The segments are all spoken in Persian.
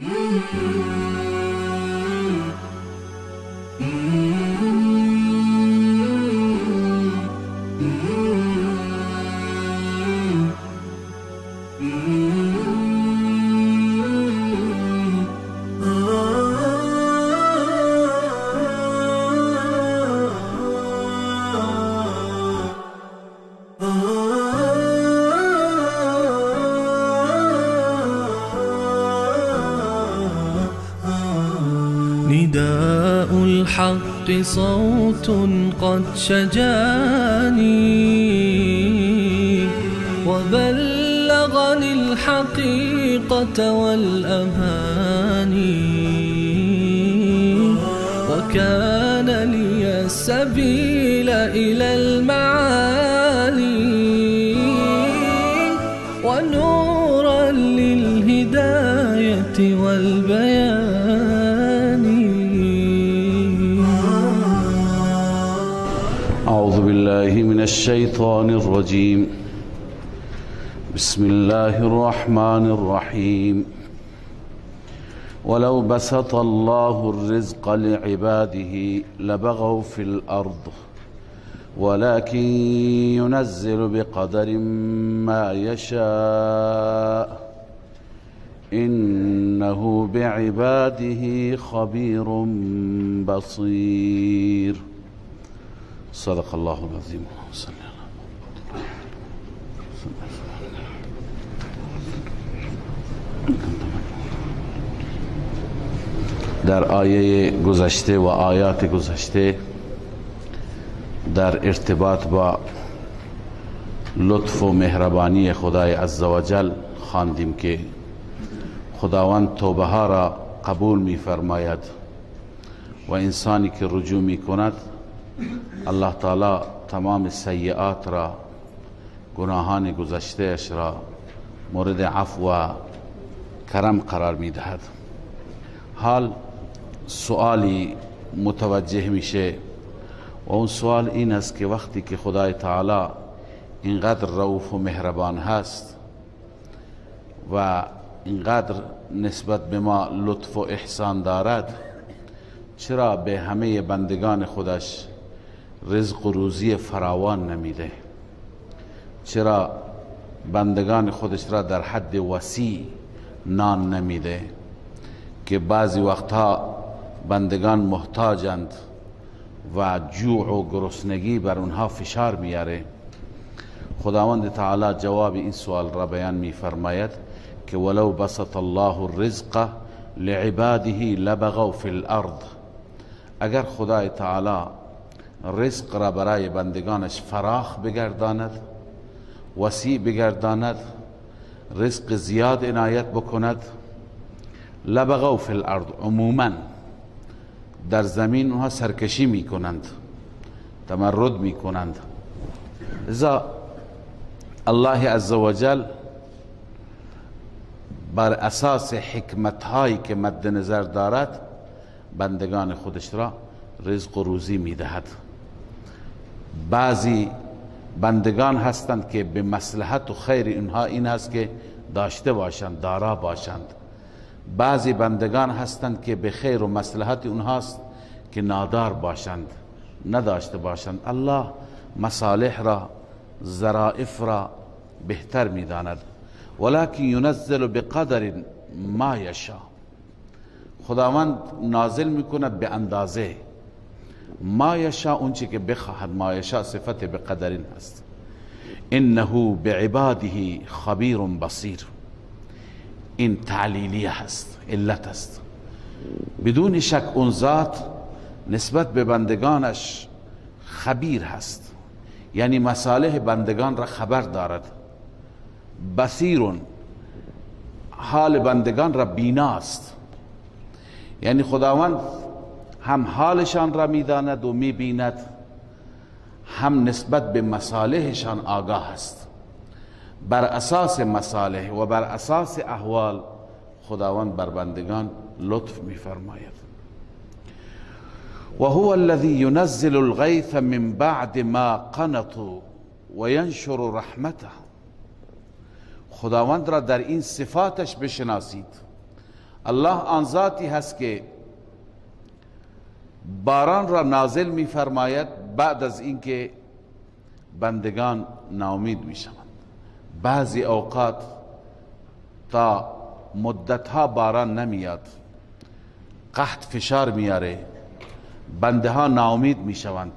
نداء الحق صوت قد شجاني وبلغني الحقيقة والأماني وكان لي السبيل إلى المعالي ونورا للهداية والبيان. أعوذ بالله من الشيطان الرجيم. بسم الله الرحمن الرحيم. ولو بسط الله الرزق لعباده لبغوا في الأرض ولكن ينزل بقدر ما يشاء إنه بعباده خبير بصير. صدق الله العظيم. در آیه گذشته و آیات گذشته در ارتباط با لطف و مهربانی خدای عزوجل خواندیم که خداوند توبه ها را قبول می فرماید و انسانی که رجوع می کند الله تعالی تمام سیئات را، گناهان گذشته اش را مورد عفو و کرم قرار می دهد. حال سوالی متوجه میشه و اون سوال این است که وقتی که خدای تعالی اینقدر رؤوف و مهربان هست و اینقدر نسبت به ما لطف و احسان دارد، چرا به همه بندگان خودش رزق و روزی فراوان نمیده؟ چرا بندگان خودش را در حد وسیع نان نمیده؟ که بعضی وقتها بندگان محتاجند و جوع و گرسنگی بر اونها فشار میاره. خداوند تعالی جواب این سوال را بیان می فرماید که ولو بسط الله الرزق لعباده لبغوا فی الارض. اگر خدای تعالی رزق را برای بندگانش فراخ بگرداند، وسیع بگرداند، رزق زیاد عنایت بکند، لبغوا فی الارض، عموما در زمین اونها سرکشی می کنند، تمرد می کنند. لذا الله عزوجل بر اساس حکمت هایی که مد نظر دارد بندگان خودش را رزق و روزی می دهد. بعضی بندگان هستند که به مصلحت و خیر اینها این است که داشته باشند، دارا باشند. بعضی بندگان هستند که به خیر و مصلحت اونهاست که نادار باشند، نداشته باشند. الله مصالح را، ظرائف را بهتر می‌داند. ولکن ینزل بقدر ما یشاء. خداوند نازل میکند به اندازه ما یشاء، اونچه که بخواهد. ما یشاء صفت بقدرین هست. انه بعباده خبیر بصیر. این تعلیلیه هست، علت هست. بدون شک اون ذات نسبت به بندگانش خبیر هست، یعنی مصالح بندگان را خبر دارد. بصیر، حال بندگان را بیناست، یعنی خداوند هم حالشان را میداند و میبیند، هم نسبت به مصالحشان آگاه است. بر اساس مصالح و بر اساس احوال خداوند بر بندگان لطف می‌فرماید. و هو الذی ینزل الغیث من بعد ما قنطوا و ینشر رحمته. خداوند را در این صفاتش بشناسید. الله آن ذاتی هست که باران را نازل می فرماید بعد از اینکه بندگان ناامید می شوند. بعضی اوقات تا مدتها باران نمیاد، قحط فشار میاره، بنده ها ناامید می شوند.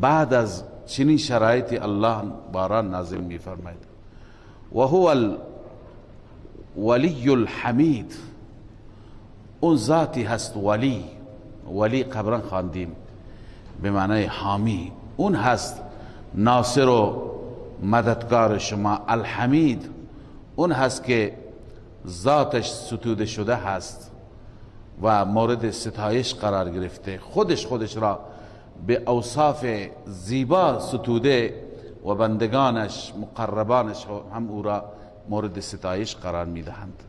بعد از چنین شرایطی الله باران نازل می فرماید. و هو الولی الحمید، اون ذاتی هست ولی قبلا خواندیم به معنای حامی، اون هست ناصر و مددگار شما. الحمید اون هست که ذاتش ستوده شده هست و مورد ستایش قرار گرفته، خودش را به اوصاف زیبا ستوده و بندگانش مقربانش هم او را مورد ستایش قرار میدهند.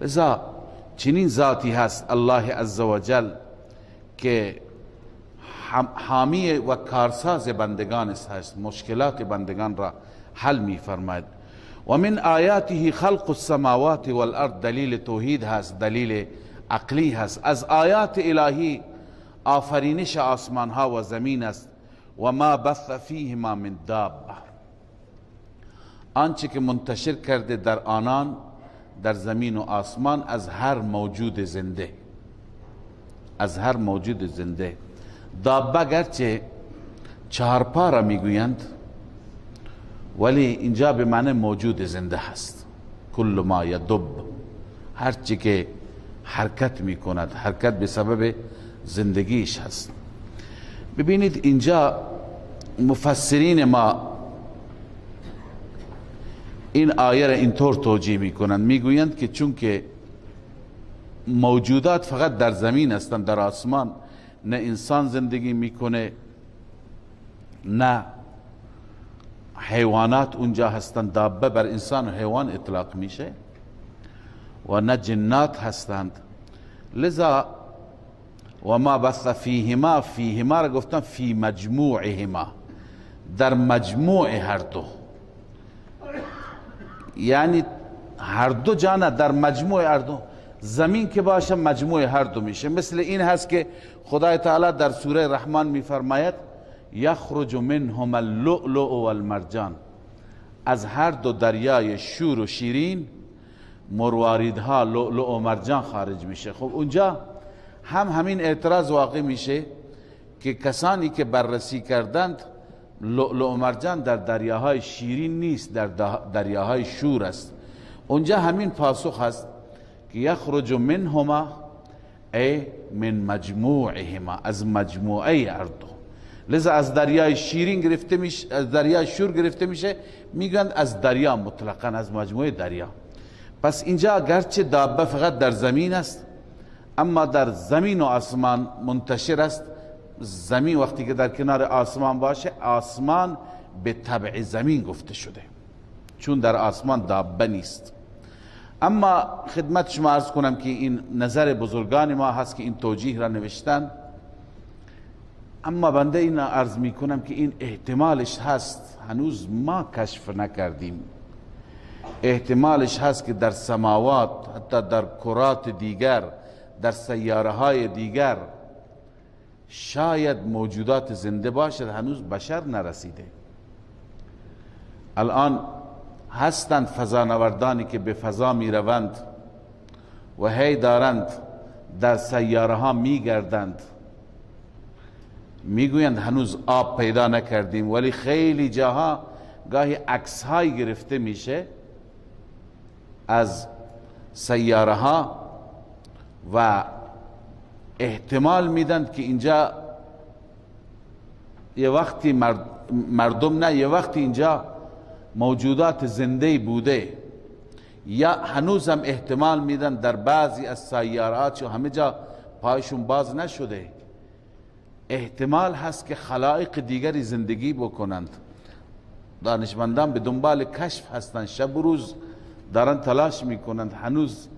لذا چنین ذاتی هست الله عزوجل که حامی و کارساز بندگان هست، مشکلات بندگان را حل می فرماید. و من آیاته خلق السماوات والارض، دلیل توحید هست، دلیل عقلی هست. از آیات الهی آفرینش آسمان ها و زمین است. و ما بث فیهما من دابه، آنچه که منتشر کرده در آنان، در زمین و آسمان، از هر موجود زنده، از هر موجود زنده. دابه گرچه چهارپا را میگویند ولی اینجا به معنی موجود زنده هست. کل ما یدب، هرچی که حرکت میکند، حرکت به سبب زندگیش هست. ببینید اینجا مفسرین ما این آیه را اینطور توجیه میکنند، میگویند که چون که موجودات فقط در زمین هستند، در آسمان نه انسان زندگی میکنه نه حیوانات اونجا هستند، دابه بر انسان و حیوان اطلاق میشه، و نه جنات هستند. لذا و ما بث فیهما، فیهما را گفتن فی مجموعهما، در مجموع هر دو، یعنی هر دو جانه در مجموع هر دو. زمین که باشه مجموع هر دو میشه. مثل این هست که خدای تعالی در سوره رحمان میفرماید یخرج منهم اللؤلؤ والمرجان، از هر دو دریای شور و شیرین مرواریدها لؤلؤ و مرجان خارج میشه. خب اونجا هم همین اعتراض واقع میشه که کسانی که بررسی کردند لؤلؤ و مرجان در دریاهای شیرین نیست، در دریاهای شور است. اونجا همین پاسخ هست که یخرج منهما ای من مجموعهما، از مجموعه هر دو. لذا از دریای شیرین گرفته میشه، از دریای شور گرفته میشه، میگن از دریا مطلقاً، از مجموعه دریا. پس اینجا گرچه دابه فقط در زمین است اما در زمین و آسمان منتشر است. زمین وقتی که در کنار آسمان باشه، آسمان به تبع زمین گفته شده، چون در آسمان دابه نیست. اما خدمت شما عرض کنم که این نظر بزرگان ما هست که این توجیه را نوشتن، اما بنده این عرض می کنم که این احتمالش هست، هنوز ما کشف نکردیم. احتمالش هست که در سماوات، حتی در کرات دیگر، در سیاره های دیگر شاید موجودات زنده باشد، هنوز بشر نرسیده. الان هستند فضانوردانی که به فضا می روند و هی دارند در سیاره ها می گردند، می گویند هنوز آب پیدا نکردیم، ولی خیلی جاها گاهی عکس های گرفته میشه از سیاره ها و احتمال میدن که اینجا یه وقتی مردم نه، یه وقتی اینجا موجودات زنده بوده، یا هنوز هم احتمال میدن در بعضی از سیارات چون همه جا پایشون باز نشده، احتمال هست که خلائق دیگری زندگی بکنند. دانشمندان به دنبال کشف هستند، شب و روز دارن تلاش میکنند. هنوز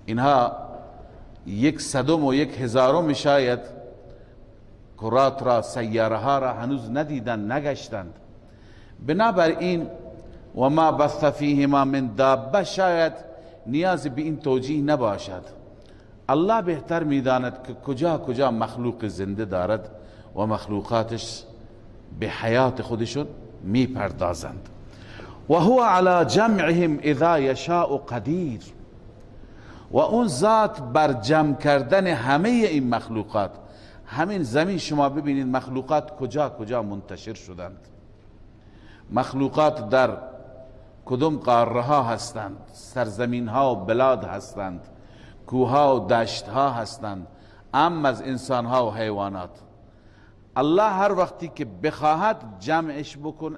اینها 1/100 و 1/1000 شاید کرات را، سیاره ها را هنوز ندیدند، نگشتند. بنابراین و ما بث فیهما من دابه، شاید نیاز به این توجیه نباشد. الله بهتر میداند که کجا کجا مخلوق زنده دارد و مخلوقاتش به حیات خودشون میپردازند. و هو علی جمعهم اذا یشاء قدیر، و اون ذات بر جمع کردن همه این مخلوقات، همین زمین شما ببینید مخلوقات کجا کجا منتشر شدند، مخلوقات در کدام قاره ها هستند، سرزمین ها و بلاد هستند، کوه ها و دشت ها هستند، اما از انسان ها و حیوانات. الله هر وقتی که بخواهد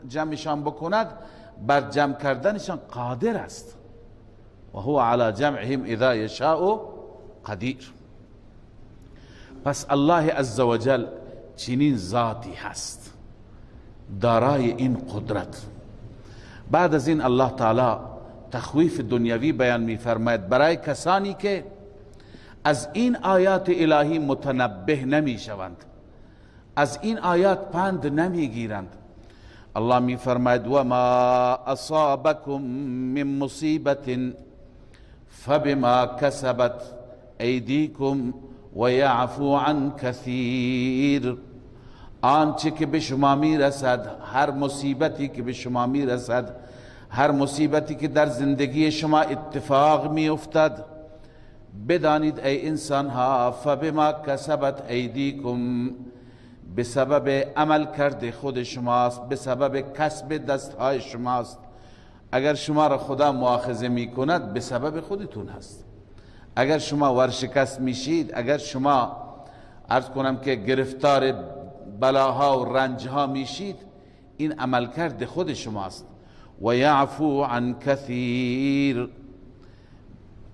جمعشان بکند بر جمع کردنشان قادر است. و هو علی جمعهم اذا یشاء قدیر. پس الله عزوجل چنین ذاتی هست دارای این قدرت. بعد از این الله تعالی تخویف دنیوی بیان می فرماید برای کسانی که از این آیات الهی متنبه نمی شوند، از این آیات پند نمی گیرند. الله می فرماید و ما اصابکم من مصیبت فبما کسبت ایدیکم و یعفو عن کثیر. آنچه که به شما می رسد، هر مصیبتی که به شما می رسد، هر مصیبتی که در زندگی شما اتفاق می افتد، بدانید ای انسان ها فبما کسبت ایدیکم، به سبب عمل کرده خود شماست، به سبب کسب دست های شماست. اگر شما را خدا مؤاخذه می کند به سبب خودتون هست. اگر شما ورشکست میشید، اگر شما عرض کنم که گرفتار بلاها و رنجها میشید، این عملکرد خود شماست. و یعفو عن کثیر،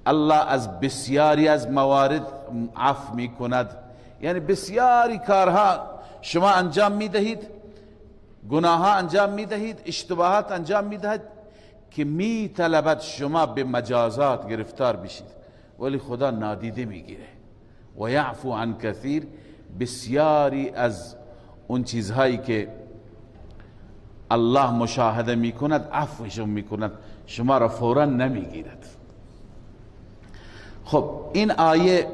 الله از بسیاری از موارد عفو میکند. یعنی بسیاری کارها شما انجام میدهید، گناه ها انجام میدهید، اشتباهات انجام میدهید که میطلبد شما به مجازات گرفتار بشید، ولی خدا نادیده میگیره. و یعفو عن کثیر، بسیاری از اون چیزهایی که الله مشاهده میکند عفوشون میکند، شما را فورا نمیگیرد. خب این آیه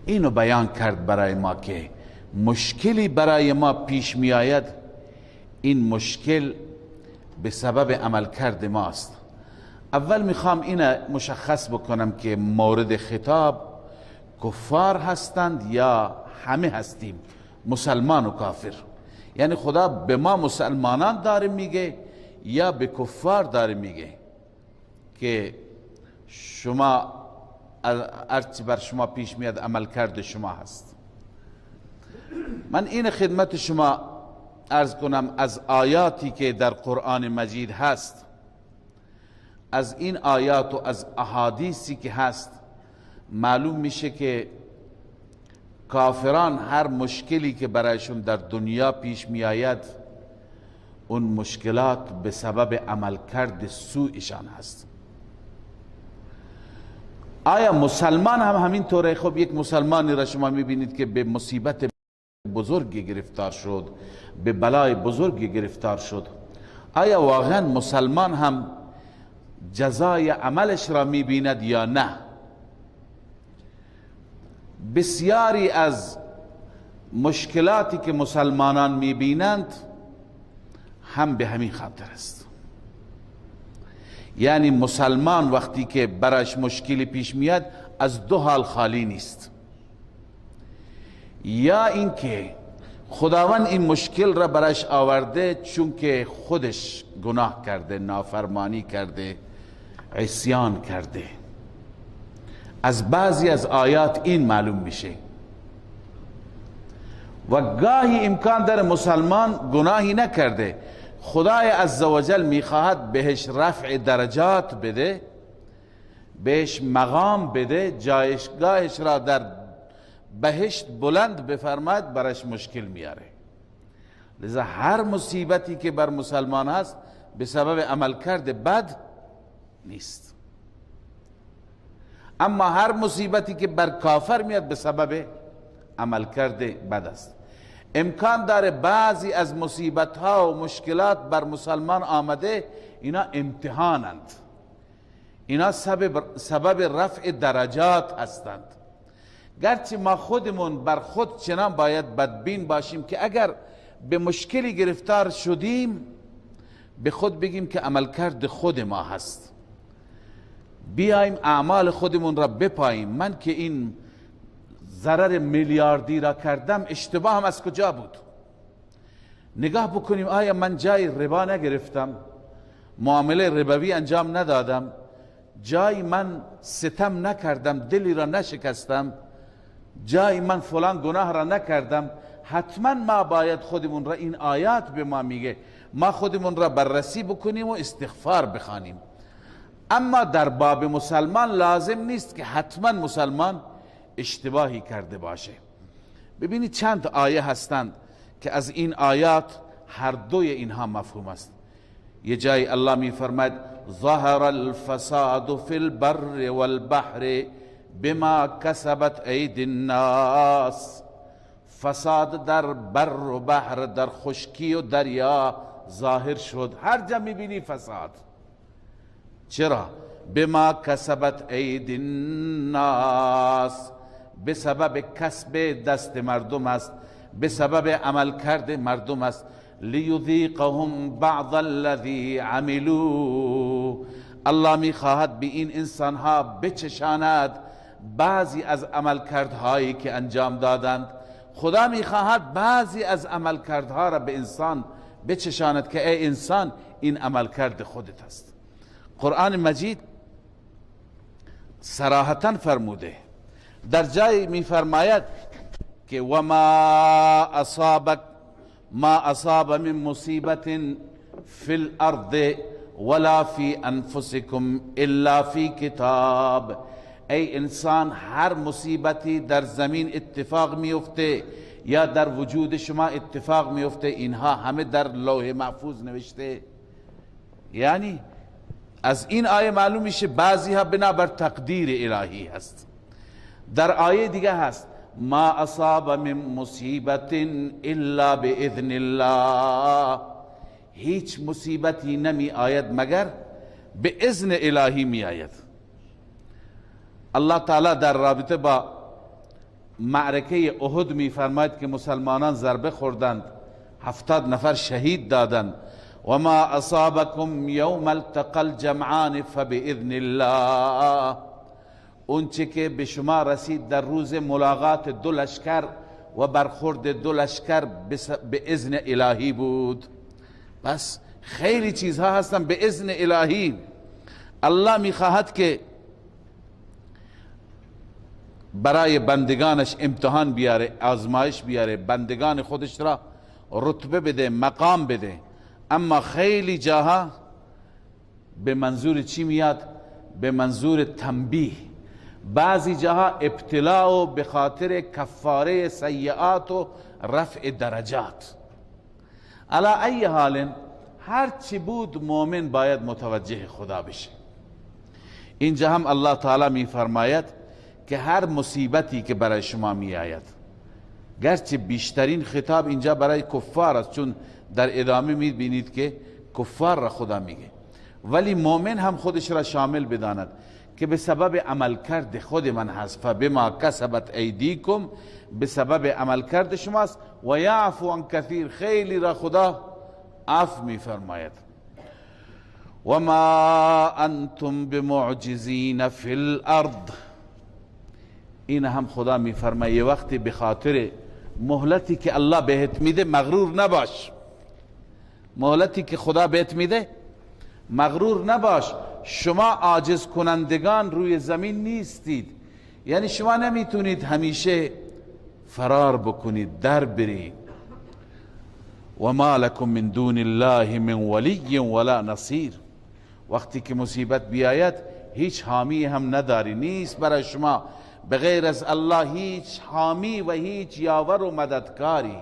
اینو بیان کرد برای ما که مشکلی برای ما پیش می آید، این مشکل به سبب عملکرد ماست. اول میخوام این مشخص بکنم که مورد خطاب کفار هستند یا همه هستیم، مسلمان و کافر. یعنی خدا به ما مسلمانان داره میگه یا به کفار داره میگه که شما ارچه بر شما پیش میاد عملکرد شما هست. من این خدمت شما عرض کنم از آیاتی که در قرآن مجید هست، از این آیات و از احادیثی که هست معلوم میشه که کافران هر مشکلی که برایشون در دنیا پیش می آید، اون مشکلات به سبب عملکرد سوءشان هست. آیا مسلمان هم همین طوره؟ خب یک مسلمانی را شما می بینید که به مصیبت بزرگی گرفتار شد، به بلای بزرگی گرفتار شد، آیا واقعا مسلمان هم جزای عملش را می بیند یا نه؟ بسیاری از مشکلاتی که مسلمانان می بینند هم به همین خاطر است. یعنی مسلمان وقتی که برایش مشکلی پیش میاد از دو حال خالی نیست، یا اینکه خداوند این مشکل را برایش آورده چون که خودش گناه کرده، نافرمانی کرده، عصیان کرده. از بعضی از آیات این معلوم میشه. و گاهی امکان داره مسلمان گناهی نکرده، خدای عزوجل میخواهد بهش رفع درجات بده، بهش مقام بده، جایگاهش را در بهشت بلند بفرماید، برش مشکل میاره. لذا هر مصیبتی که بر مسلمان هست به سبب عملکرد بد نیست، اما هر مصیبتی که بر کافر میاد به سبب عملکرد بد است. امکان داره بعضی از مصیبت ها و مشکلات بر مسلمان آمده، اینا امتحانند، اینا سبب رفع درجات هستند. گرچه ما خودمون بر خود چنان باید بدبین باشیم که اگر به مشکلی گرفتار شدیم به خود بگیم که عملکرد خود ما هست، بیایم اعمال خودمون را بپاییم. من که این ضرر میلیاردی را کردم، اشتباه هم از کجا بود؟ نگاه بکنیم آیا من جای ربا نگرفتم، معامله ربوی انجام ندادم، جای من ستم نکردم، دلی را نشکستم، جای من فلان گناه را نکردم. حتما ما باید خودمون را، این آیات به ما میگه ما خودمون را بررسی بکنیم و استغفار بخوانیم. اما در باب مسلمان لازم نیست که حتما مسلمان اشتباهی کرده باشه. ببینید چند آیه هستند که از این آیات هر دوی اینها مفهوم است. یه جای الله می فرماید ظهر الفساد فی البر والبحر بما کسبت ایدی الناس. فساد در بر و بحر، در خشکی و دریا ظاهر شد. هر جا می بینی فساد. چرا؟ بما کسبت ایدی الناس، به سبب کسب دست مردم است، به سبب عمل کرده مردم است. لیذیقهم بعض الذی عملوا، الله میخواهد به این انسان ها بچشاند بعضی از عملکردهایی که انجام دادند. خدا میخواهد بعضی از عملکردها را به انسان بچشاند که ای انسان این عملکرد خودت است. قرآن مجید صراحتا فرموده، در جای میفرماید که وما اصاب من مصیبت فی الارض ولا فی انفسکم الا فی کتاب. ای انسان، هر مصیبتی در زمین اتفاق میفته یا در وجود شما اتفاق میفته، اینها همه در لوح محفوظ نوشته. یعنی از این آیه معلوم میشه بعضی ها بنابر تقدیر الهی هست. در آیه دیگه هست ما اصاب من مصیبت الا باذن الله، هیچ مصیبتی نمی آید مگر به اذن الهی می آید. الله تعالی در رابطه با معرکه احد می فرماید که مسلمانان ضربه خوردند، 70 نفر شهید دادند. و ما اصابکم یوم التقى الجمعان فباذن الله، اون چه که به شما رسید در روز ملاقات دو لشکر و برخورد دو لشکر به اذن الهی بود. بس خیلی چیزها هستن به اذن الهی. الله میخواهد که برای بندگانش امتحان بیاره، آزمایش بیاره، بندگان خودش را رتبه بده، مقام بده. اما خیلی جاها به منظور چی میاد؟ به منظور تنبیه. بعضی جاها ابتلاء و به خاطر کفاره سیئات و رفع درجات. علی ای حال هر چی بود مومن باید متوجه خدا بشه. اینجا هم الله تعالی می فرماید که هر مصیبتی که برای شما می آید، گرچه بیشترین خطاب اینجا برای کفار است، چون در ادامه می بینید که کفار را خدا میگه، ولی مومن هم خودش را شامل بداند که به سبب عملکرد خود من هست. فبما کسبت ایدیکم، به سبب عملکرد شماست. و یعفو عن کثیر، خیلی را خدا عفو می فرماید. و ما انتم بمعجزین فی الارض، این هم خدا می فرماید یه وقتی به خاطر مهلتی که الله بهت میده مغرور نباش. مهلتی که خدا بهت میده مغرور نباش. شما عاجز کنندگان روی زمین نیستید، یعنی شما نمیتونید همیشه فرار بکنید، در برید. و ما لکم من دون الله من ولی ولا نصیر، وقتی که مصیبت بیاید هیچ حامی هم نداری، نیست برای شما بغیر از الله هیچ حامی و هیچ یاور و مددکاری.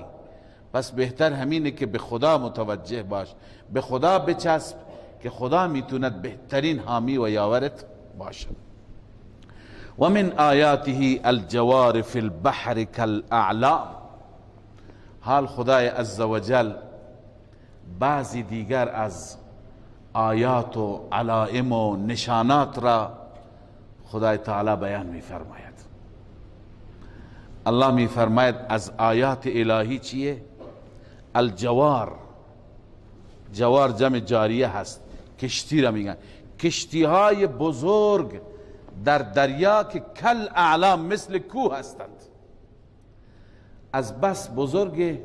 پس بهتر همینه که به خدا متوجه باش، به خدا بچسب که خدا میتوند بهترین حامی و یاورت باشد. و من آیاته الجوار فی البحر کالاعلام، حال خدای عزوجل بعضی دیگر از آیات و علائم و نشانات را خدای تعالی بیان میفرماید. الله میفرماید از آیات الهی چیه؟ الجوار. جوار جمع جاریه هست، کشتی را میگن. کشتی های بزرگ در دریا که کل اعلام مثل کوه هستند. از بس بزرگه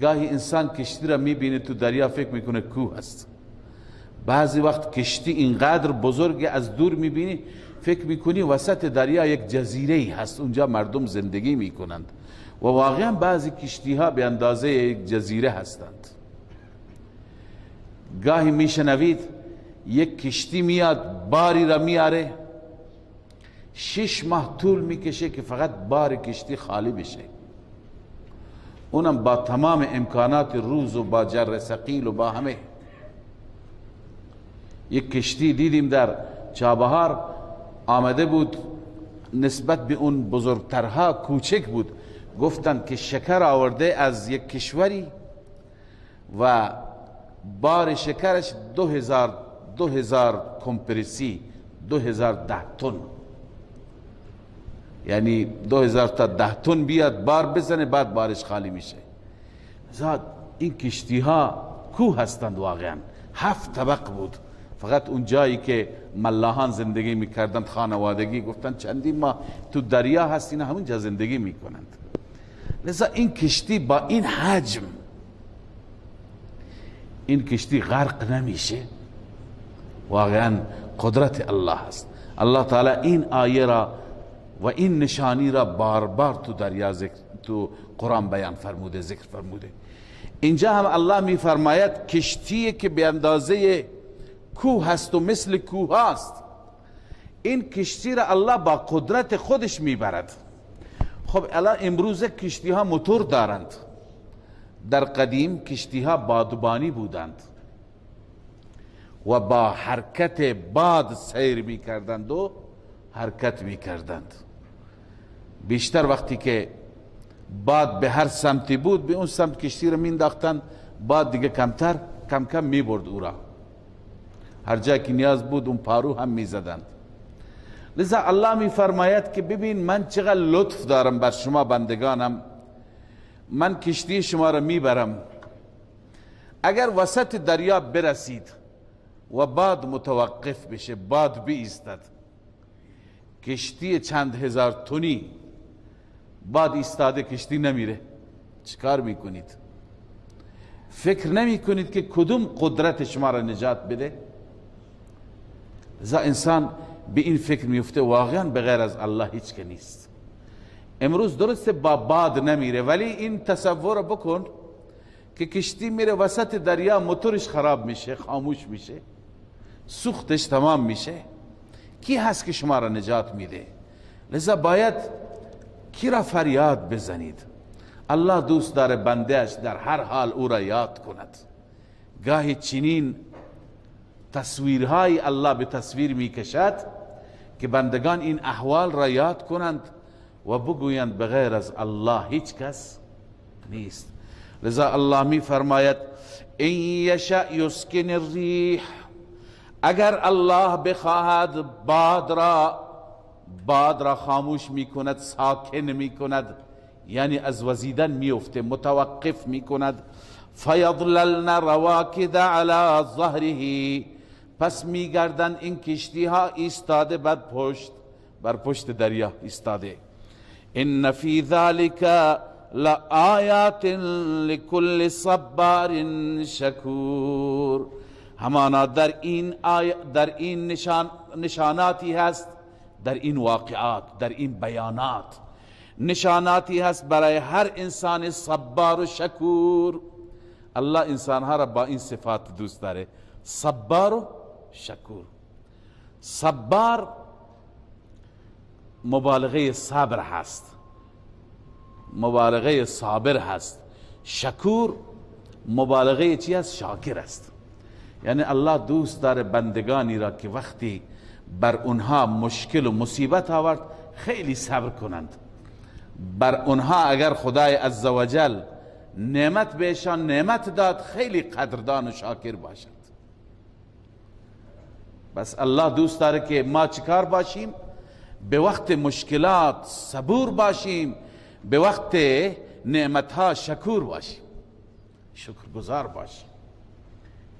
گاهی انسان کشتی را میبینه تو دریا فکر میکنه کوه هست. بعضی وقت کشتی اینقدر بزرگه از دور میبینی فکر میکنی وسط دریا یک جزیره هست، اونجا مردم زندگی میکنند و واقعا بعضی کشتی ها به اندازه یک جزیره هستند. گاهی میشنوید یک کشتی میاد باری را میاره 6 ماه طول میکشه که فقط بار کشتی خالی بشه، اونم با تمام امکانات روز و با جر ثقیل و با همه. یک کشتی دیدیم در چابهار آمده بود، نسبت به اون بزرگترها کوچک بود، گفتند که شکر آورده از یک کشوری و بار شکرش 2000 کمپرسی 2010 تن، یعنی 2000 تا 10 تن بیاد بار بزنه بعد بارش خالی میشه. زاد این کشتی ها کوه هستند واقعا. 7 طبق بود، فقط اون جایی که ملاحان زندگی میکردند خانوادگی گفتند چندین ماه تو دریا هست اینا همونجا زندگی میکنند. لذا این کشتی با این حجم این کشتی غرق نمیشه، واقعا قدرت الله هست. الله تعالی این آیه را و این نشانی را بار بار تو دریا تو قرآن بیان فرموده، ذکر فرموده. اینجا هم الله می فرماید کشتی که به اندازه کوه هست و مثل کوه هست، این کشتی را الله با قدرت خودش میبرد. خب الان امروز کشتی ها موتور دارند، در قدیم کشتی ها بادبانی بودند و با حرکت باد سیر می کردند و حرکت می کردند. بیشتر وقتی که باد به هر سمتی بود به اون سمت کشتی را می انداختند، باد دیگه کم کم می برد او را، هر جا که نیاز بود اون پارو هم می زدند. لذا الله می فرماید که ببین من چقدر لطف دارم بر شما بندگانم، من کشتی شما را میبرم، اگر وسط دریا برسید و باد متوقف بشه، باد بایستد، کشتی چند هزار تنی باد ایستاده کشتی نمیره، چیکار میکنید؟ فکر نمی کنید که کدوم قدرت شما را نجات بده؟ لذا انسان به این فکر میفته واقعا بغیر از الله هیچ که نیست. امروز درسته با باد نمیره، ولی این تصور بکن که کشتی میره وسط دریا، موتورش خراب میشه، خاموش میشه، سوختش تمام میشه، کی هست که شما را نجات میده؟ لذا باید کی را فریاد بزنید. الله دوست داره بندهش در هر حال او را یاد کند. گاهی چنین تصویرهای الله به تصویر میکشد که بندگان این احوال را یاد کنند و بگویند بغیر از الله هیچ کس نیست. لذا الله می فرماید این یشاء یسکن الریح، اگر الله بخواهد باد را خاموش می کند، ساکن می کند، یعنی از وزیدن می افته، متوقف می کند. فیضللن رواکد علی ظهره، پس می گردن این کشتی ها ایستاده بر پشت دریا ایستاده. ان فی ذلک لآیات لکل صبار شکور، همانا در این نشاناتی هست، در این واقعات، در این بیانات نشاناتی هست برای هر انسان صبار و شکور. الله انسانها را با این صفات دوست داره، صبار و شکور. صبار مبالغه صبر هست، مبالغه صابر هست. شکور مبالغه چی هست؟ شاکر است. یعنی الله دوست داره بندگانی را که وقتی بر اونها مشکل و مصیبت آورد خیلی صبر کنند. بر اونها اگر خدای عزوجل نعمت بهشان نعمت داد خیلی قدردان و شاکر باشند. بس الله دوست داره که ما چیکار باشیم؟ به وقت مشکلات صبور باشیم، به وقت نعمتها شکور باشیم، شکرگزار باشیم.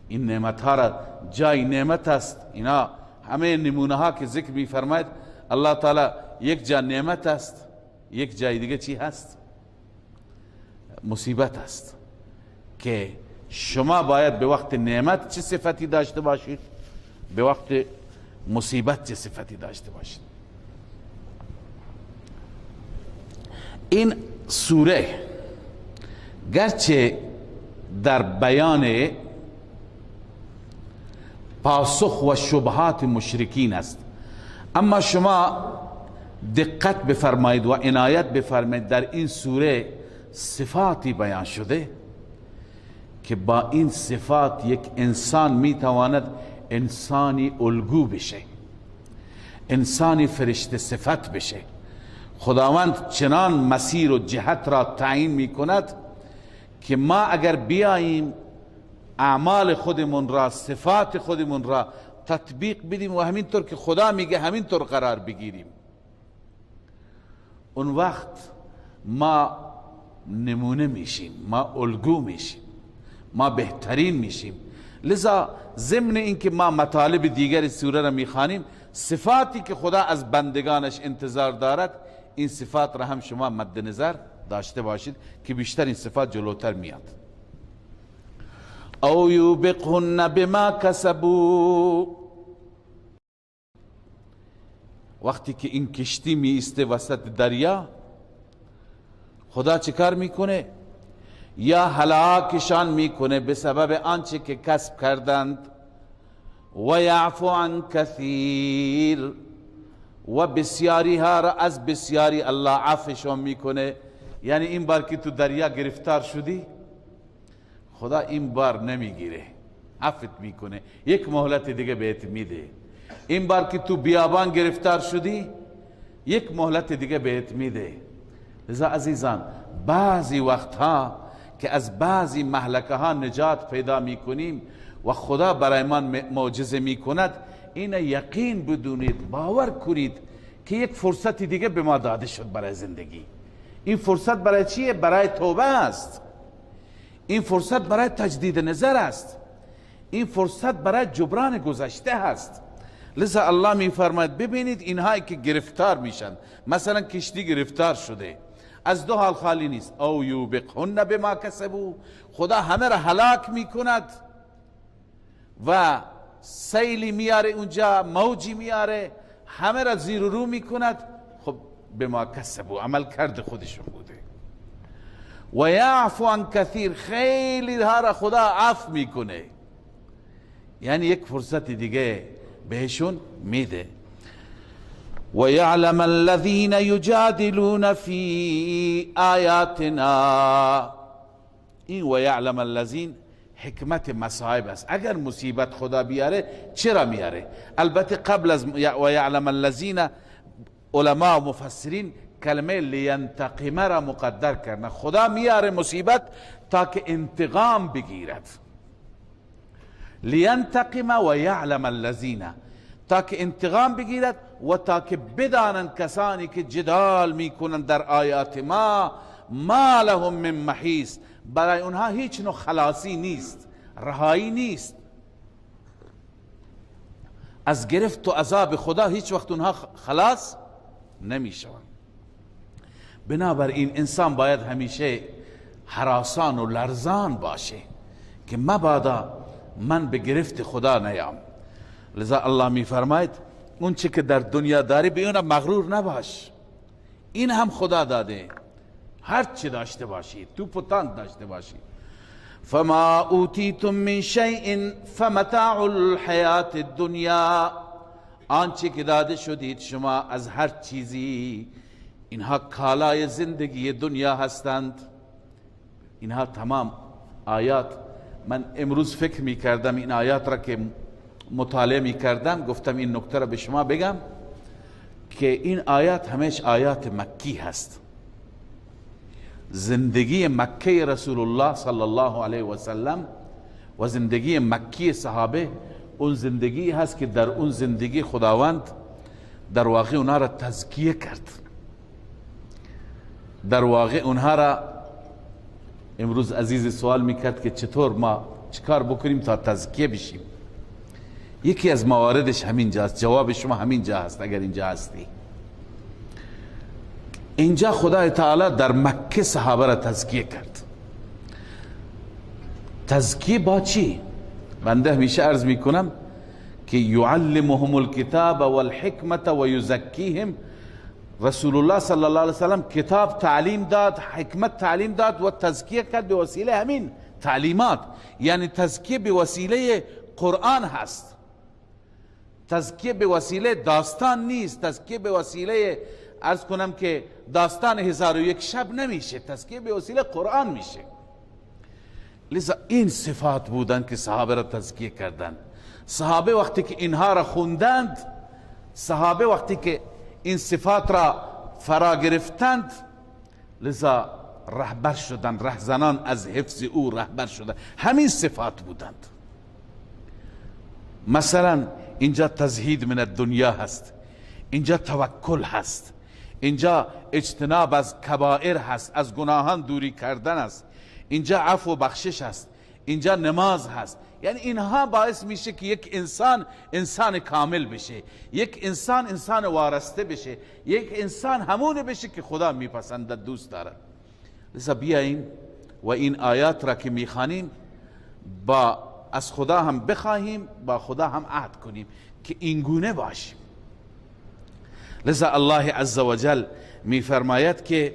این نعمتها را جای نعمت است. اینا همه نمونه ها که ذکر می فرماید الله تعالی یک جا نعمت است، یک جای دیگه چی هست؟ مصیبت است. که شما باید به وقت نعمت چه صفتی داشته باشید، به وقت مصیبت چه صفتی داشته باشید. این سوره گرچه در بیان پاسخ و شبهات مشرکین است، اما شما دقت بفرمایید و عنایت بفرمایید، در این سوره صفاتی بیان شده که با این صفات یک انسان میتواند انسانی الگو بشه، انسانی فرشته صفت بشه. خداوند چنان مسیر و جهت را تعیین میکند که ما اگر بیاییم اعمال خودمون را، صفات خودمون را تطبیق بدیم و همینطور که خدا میگه همینطور قرار بگیریم، اون وقت ما نمونه میشیم، ما الگو میشیم، ما بهترین میشیم. لذا ضمن اینکه ما مطالب دیگر سوره را میخوانیم، صفاتی که خدا از بندگانش انتظار دارد، این صفات را هم شما مد نظر داشته باشید که بیشتر این صفات جلوتر میاد. او یوبقهن بما کسبوا، وقتی که این کشتی می ایسته وسط دریا، خدا چه کار میکنه؟ یا هلاکشان میکنه به سبب آنچه که کسب کردند. و یعفو عن کثیر، و بسیاری ها را از بسیاری الله عفوشون میکنه. یعنی این بار که تو دریا گرفتار شدی، خدا این بار نمیگیره، عفوت میکنه، یک مهلت دیگه بهت میده. این بار که تو بیابان گرفتار شدی، یک مهلت دیگه بهت میده. لذا عزیزان، بعضی وقتها که از بعضی مهلکه ها نجات پیدا میکنیم و خدا برای من معجزه میکند، این یقین بدونید، باور کنید که یک فرصت دیگه به ما داده شد برای زندگی. این فرصت برای چیه؟ برای توبه است. این فرصت برای تجدید نظر است. این فرصت برای جبران گذشته است. لذا الله میفرماید ببینید اینهایی که گرفتار میشن، مثلا کشتی گرفتار شده، از دو حال خالی نیست. او یوبقهن بما کسبوا، خدا همه را هلاک میکند و سیلی میاره اونجا، موجی میاره، همه را زیر و رو میکند. خب بما کسبوا، عمل کرد خودشون بوده. و یعفو عن کثیر، خیلی ها را خدا عفو میکنه، یعنی یک فرصت دیگه بهشون میده. و یعلم الذین یجادلون فی آیاتنا، این و یعلم الذین حکمت مصائب است. اگر مصیبت خدا بیاره چرا میاره؟ البته قبل از و یعلم الذین، علما و مفسرین کلمه لینتقم را مقدر کردن. خدا میاره مصیبت تا که انتقام بگیرد. لینتقم و یعلم الذین، تا که انتقام بگیرد و تا که بدانند کسانی که جدال میکنند در آیات ما لهم من محیص، برای اونها هیچ نوع خلاصی نیست، رهایی نیست از گرفت و عذاب خدا. هیچ وقت اونها خلاص نمیشوند. بنابراین انسان باید همیشه هراسان و لرزان باشه که مبادا من به گرفت خدا نیام. لذا الله می فرماید اون چی که در دنیا داری به اون مغرور نباش، این هم خدا داده. هر چی داشته باشی، تو پتان داشته باشی، فما اوتیتم من شیء فمتاع الحیات الدنیا، آنچه که داده شدید شما از هر چیزی، اینها کالای زندگی دنیا هستند. اینها تمام آیات، من امروز فکر می کردم این آیات را که مطالعه می کردم، گفتم این نکته را به شما بگم که این آیات همیشه آیات مکی هست. زندگی مکی رسول الله صلی الله علیه و سلم و زندگی مکی صحابه اون زندگی هست که در اون زندگی خداوند در واقع اونها را تزکیه کرد. در واقع اونها را امروز عزیز سوال میکرد که چطور ما چیکار بکنیم تا تزکیه بشیم. یکی از مواردش همین جاست. جواب شما همین جا هست. اگر اینجا هستی، اینجا خدای تعالی در مکه صحابه را تزکیه کرد. تزکیه با چی؟ بنده همیشه عرض میکنم که یعلمهم الکتاب والحکمت و یزکیهم. رسول الله صلی الله علیه وسلم کتاب تعلیم داد، حکمت تعلیم داد و تزکیه کرد به وسیله همین تعلیمات. یعنی تزکیه به وسیله قرآن هست، تزکیه به وسیله داستان نیست، تزکیه به وسیله عرض کنم که داستان 1001 شب نمیشه، تزکیه به وسیله قرآن میشه. لذا این صفات بودن که صحابه را تزکیه کردند. صحابه وقتی که اینها را خوندند، صحابه وقتی که این صفات را فرا گرفتند، لذا رهبر شدند، رهزنان از حفظ او رهبر شدند. همین صفات بودند. مثلا اینجا تزهید من الدنیا هست، اینجا توکل هست، اینجا اجتناب از کبائر هست، از گناهان دوری کردن است، اینجا عفو و بخشش هست، اینجا نماز هست. یعنی اینها باعث میشه که یک انسان انسان کامل بشه، یک انسان انسان وارسته بشه، یک انسان همون بشه که خدا میپسندد، دوست دارد. لذا بیاییم و این آیات را که میخوانیم با از خدا هم بخواهیم، با خدا هم عهد کنیم که اینگونه باشیم. لذا الله عز وجل میفرماید که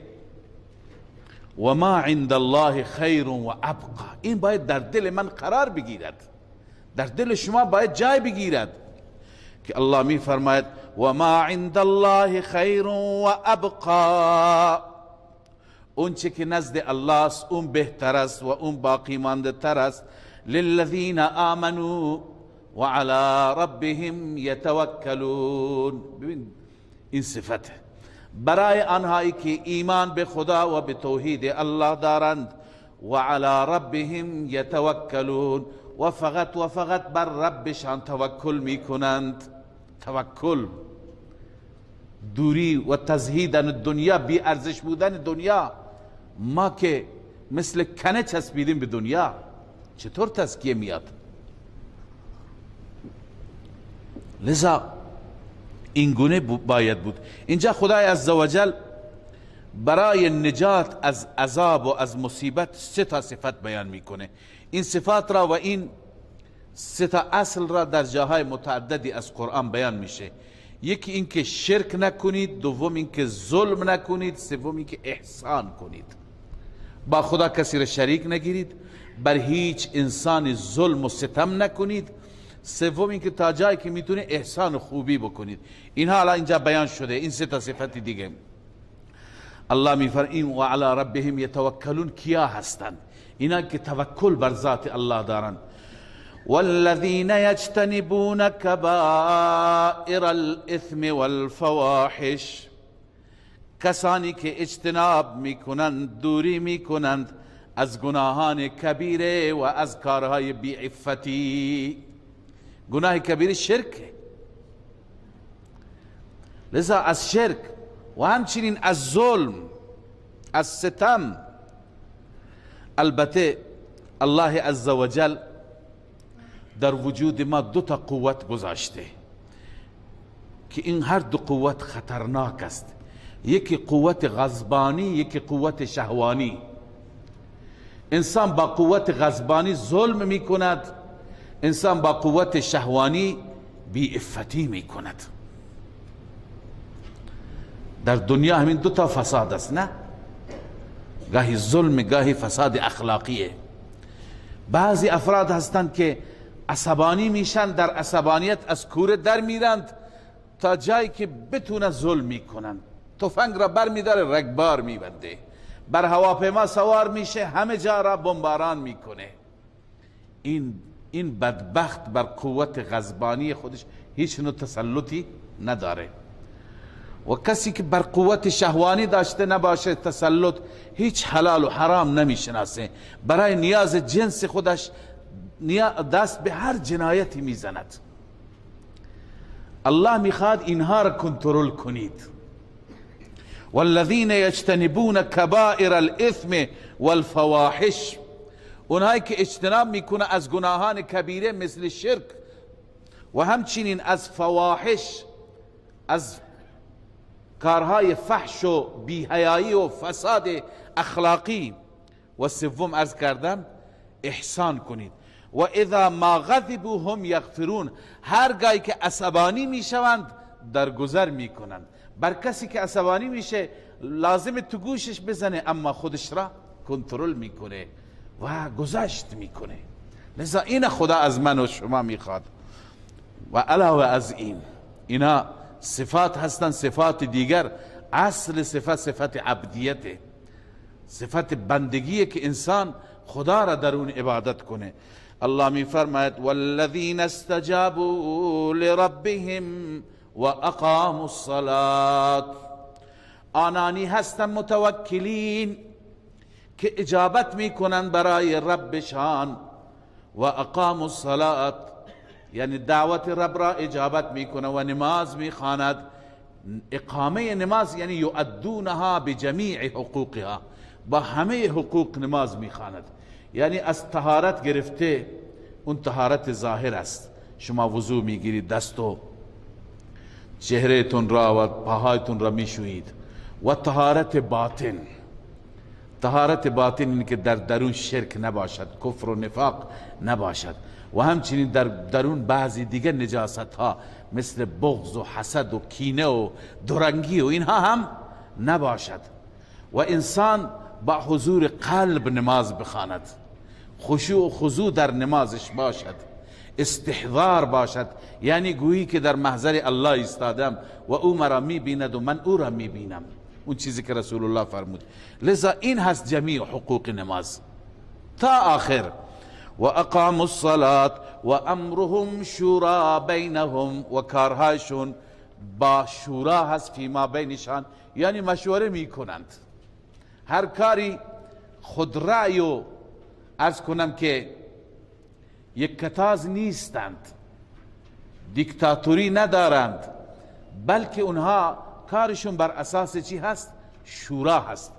و ما عند الله خیر و ابقا. این باید در دل من قرار بگیرد، در دل شما باید جای بگیرد که الله می فرماید و ما عند الله خیر و ابقا. اون چه که نزد الله است اون بهتر است و اون باقی مانده تر است. للذین آمنوا و علی ربهم یتوکلون. ببین این صفته برای آنهایی که ایمان به خدا و به توحید الله دارند. و علی ربهم یتوکلون، و فقط بر ربشان توکل میکنند. توکل، دوری و تزهیدن دنیا، بی ارزش بودن دنیا. ما که مثل کنه چسبیدیم به دنیا، چطور تزکیه میاد؟ لذا این گونه باید بود. اینجا خدای عزوجل برای نجات از عذاب و از مصیبت 3 تا صفت بیان میکنه. این صفات را و این 3 تا اصل را در جاهای متعددی از قرآن بیان میشه. یکی این که شرک نکنید، دوم این که ظلم نکنید، سوم این که احسان کنید. با خدا کسی را شریک نگیرید، بر هیچ انسان ظلم و ستم نکنید، سوم این که تا جایی که میتونه احسان و خوبی بکنید. اینها الان اینجا بیان شده، این 3 تا صفت دیگه. الله میفرماید و علی ربهم یتوکلون. کیا هستند؟ اینا که توکل بر ذات الله دارند. والذین یجتنبون کبائر الاثم والفواحش. کسانی که اجتناب میکنند، دوری میکنند از گناهان کبیره و از کارهای بیعفتی. گناه کبیر شرک، لذا از شرک و همچنین از ظلم، از ستم. البته الله عز وجل در وجود ما 2 تا قوت گذاشته که این هر 2 قوت خطرناک است. یکی قوت غضبانی، یکی قوت شهوانی. انسان با قوت غضبانی ظلم می کند، انسان با قوت شهوانی بی افتی می کند. در دنیا همین 2 تا فساد است، نه؟ گاهی ظلم، گاهی فساد اخلاقیه. بعضی افراد هستند که عصبانی میشن، در عصبانیت از کوره در میرند تا جایی که بتونه ظلم میکنن. تفنگ را بر میداره، رگبار میبنده، بر هواپیما سوار میشه، همه جا را بمباران میکنه. این بدبخت بر قوت غضبانی خودش هیچ نوع تسلطی نداره. و کسی که بر قوت شهوانی داشته نباشه تسلط، هیچ حلال و حرام نمیشناسه، برای نیاز جنس خودش دست به هر جنایتی میزند. الله میخواد اینها را کنترل کنید. والذین یجتنبون کبائر الاثم والفواحش، اونهایی که اجتناب میکنه از گناهان کبیره مثل شرک و همچنین از فواحش، از کارهای فحش و بی‌حیایی و فساد اخلاقی. و سوم عرض کردم احسان کنید. و اذا ما غضبوا هم یغفرون، هرگاهی که عصبانی میشوند درگذر میکنند. بر کسی که عصبانی میشه لازم تو گوشش بزنه، اما خودش را کنترل میکنه و گذشت میکنه. لذا این خدا از من و شما میخواد. و علاوه از این اینا صفات هستن. صفات دیگر، اصل صفت عبدیته، صفت بندگیه که انسان خدا را در اون عبادت کنه. الله می فرماید والذین استجابوا لربهم و اقاموا الصلاة، آنانی هستن متوکلین که اجابت میکنن برای ربشان. و اقاموا الصلاة یعنی دعوت رب را اجابت میکنه و نماز میخواند. اقامه نماز یعنی یؤدونها بجمیع حقوقها، با همه حقوق نماز میخواند. یعنی از طهارت گرفته، اون طهارت ظاهر است، شما وضو میگیرید، دست و چهرهتون را و پاهایتون را میشویید. و طهارت باطن، طهارت باطن این که در درون شرک نباشد، کفر و نفاق نباشد. و همچنین در درون بعضی دیگر نجاست ها مثل بغض و حسد و کینه و درنگی و اینها هم نباشد. و انسان با حضور قلب نماز بخواند، خشوع و خضوع در نمازش باشد، استحضار باشد، یعنی گویی که در محضر الله ایستادم و او مرا میبیند و من او را میبینم، اون چیزی که رسول الله فرمود. لذا این هست جمیع حقوق نماز تا آخر. و اقاموا الصلاة و امرهم شورا بینهم، و کارهایشون با شورا هست فیما بینشان، یعنی مشوره میکنند. هر کاری خود رأی و عرض کنم که یک کتاز نیستند، دیکتاتوری ندارند، بلکه اونها کارشون بر اساس چی هست؟ شورا هست.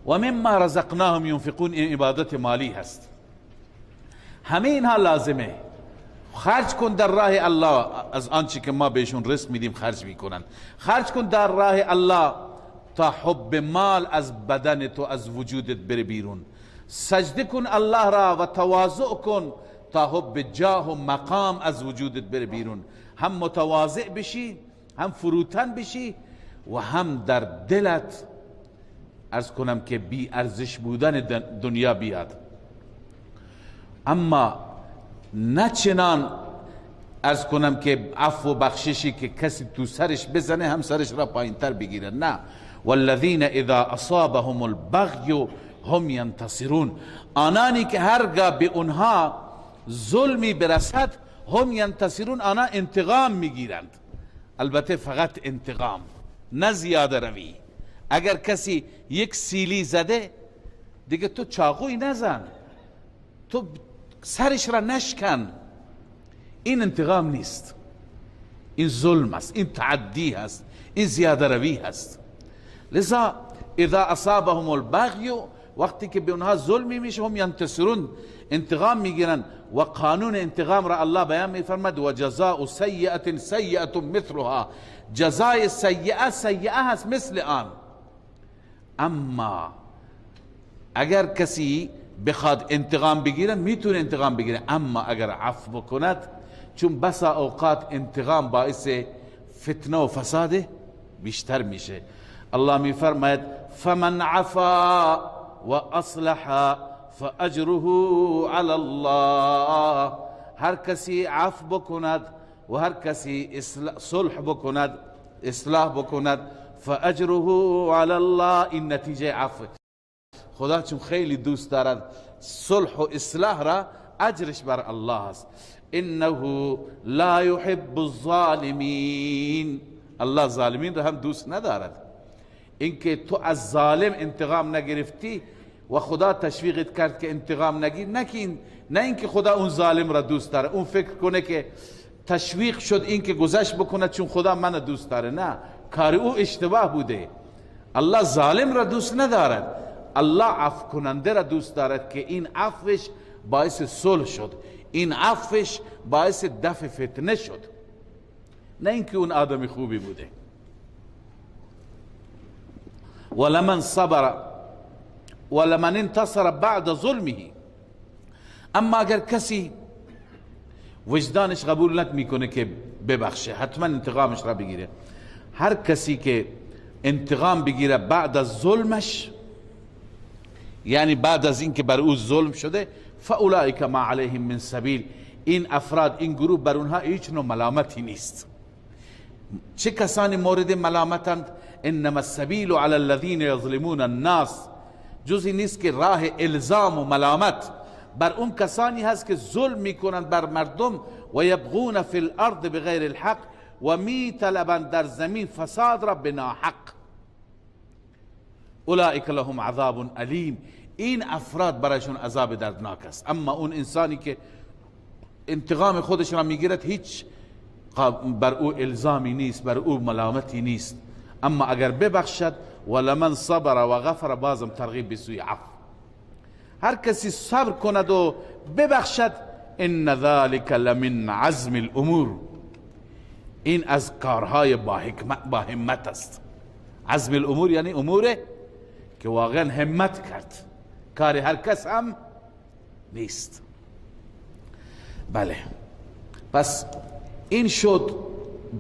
و مما رزقناهم ينفقون، این عبادت مالی هست. همه اینها لازمه. خرج کن در راه الله، از آنچه که ما بهشون رزق میدیم خرج میکنن. خرج کن در راه الله تا حب مال از بدن تو، از وجودت بره بیرون. سجده کن الله را و تواضع کن تا حب جاه و مقام از وجودت بره بیرون. هم متواضع بشی، هم فروتن بشی، و هم در دلت عرض کنم که بی ارزش بودن دنیا بیاد. اما نه چنان عرض کنم که عفو و بخششی که کسی تو سرش بزنه هم سرش را پایین تر بگیره، نه. والذین اذا اصابهم البغی هم ینتصرون، آنانی که هرگاه به اونها ظلمی برسد هم ینتصرون، آنها انتقام میگیرند. البته فقط انتقام، نه زیاده روی. اگر کسی یک سیلی زده دیگه تو چاقوی نزن، تو سرش را نشکن، این انتقام نیست، این ظلم است، این تعدی هست، این زیاده روی هست. لذا اذا اصابهم البغی، وقتی که به اونها ظلمی میشه هم ینتصرون، انتقام میگیرن. و قانون انتقام را الله بیان میفرماد و جزاء سیئة سیئة مثلها، جزای سیئه سیئه هست مثل آن. اما اگر کسی بخواد انتقام بگیره میتونه انتقام بگیره، اما اگر عفو بکند، چون بسا اوقات انتقام باعث فتنه و فساد بیشتر میشه. الله میفرماید فمن عفا و اصلح فاجره علی الله، هر کسی عفو بکند و هر کسی صلح بکند، اصلاح بکند، فاجره علی الله، این نتیجه عفو. خدا چون خیلی دوست دارد صلح و اصلاح را، اجرش بر الله است. انه لا يحب الظالمین، الله ظالمین را هم دوست ندارد. اینکه تو از ظالم انتقام نگرفتی و خدا تشویقت کرد که انتقام نگیر، نه اینکه خدا اون ظالم را دوست داره، اون فکر کنه که تشویق شد این که گذشت بکنه چون خدا من دوست داره. نه، کار او اشتباه بوده. الله ظالم را دوست ندارد، الله عفو کننده را دوست دارد که این عفوش باعث صلح شد، این عفوش باعث دفع فتنه شد، نه اینکه اون آدم خوبی بوده. ولمن صبر ولمن انتصر بعد ظلمه. اما اگر کسی وجدانش قبول نمیکنه که ببخشه، حتما انتقامش را بگیره. هر کسی که انتقام بگیره بعد از ظلمش، یعنی بعد از اینکه بر او ظلم شده، فاولئک ما علیهم من سبیل، این افراد، این گروه، بر اونها هیچ نوع ملامتی نیست. چه کسانی مورد ملامتند؟ انما السبیل علی الذین یظلمون الناس، جزی نیست که راه الزام و ملامت بر اون کسانی هست که ظلم میکنند بر مردم و یبغون فی الارض بغیر الحق، و میطلبند در زمین فساد را بنا حق. اولئک لهم عذاب علیم، این افراد برایشون عذاب دردناک است. اما اون انسانی که انتقام خودش را میگیرد، هیچ بر او الزامی نیست، بر او ملامتی نیست. اما اگر ببخشد، ولمن صبر و غفر، بازم ترغیب به سوی عفو. هر کسی صبر کند و ببخشد، ان ذلک لمن عزم الامور، این از کارهای با همت است. عزم الامور یعنی امور که واقعا همت کرد، کار هر کس هم نیست. بله، پس این شد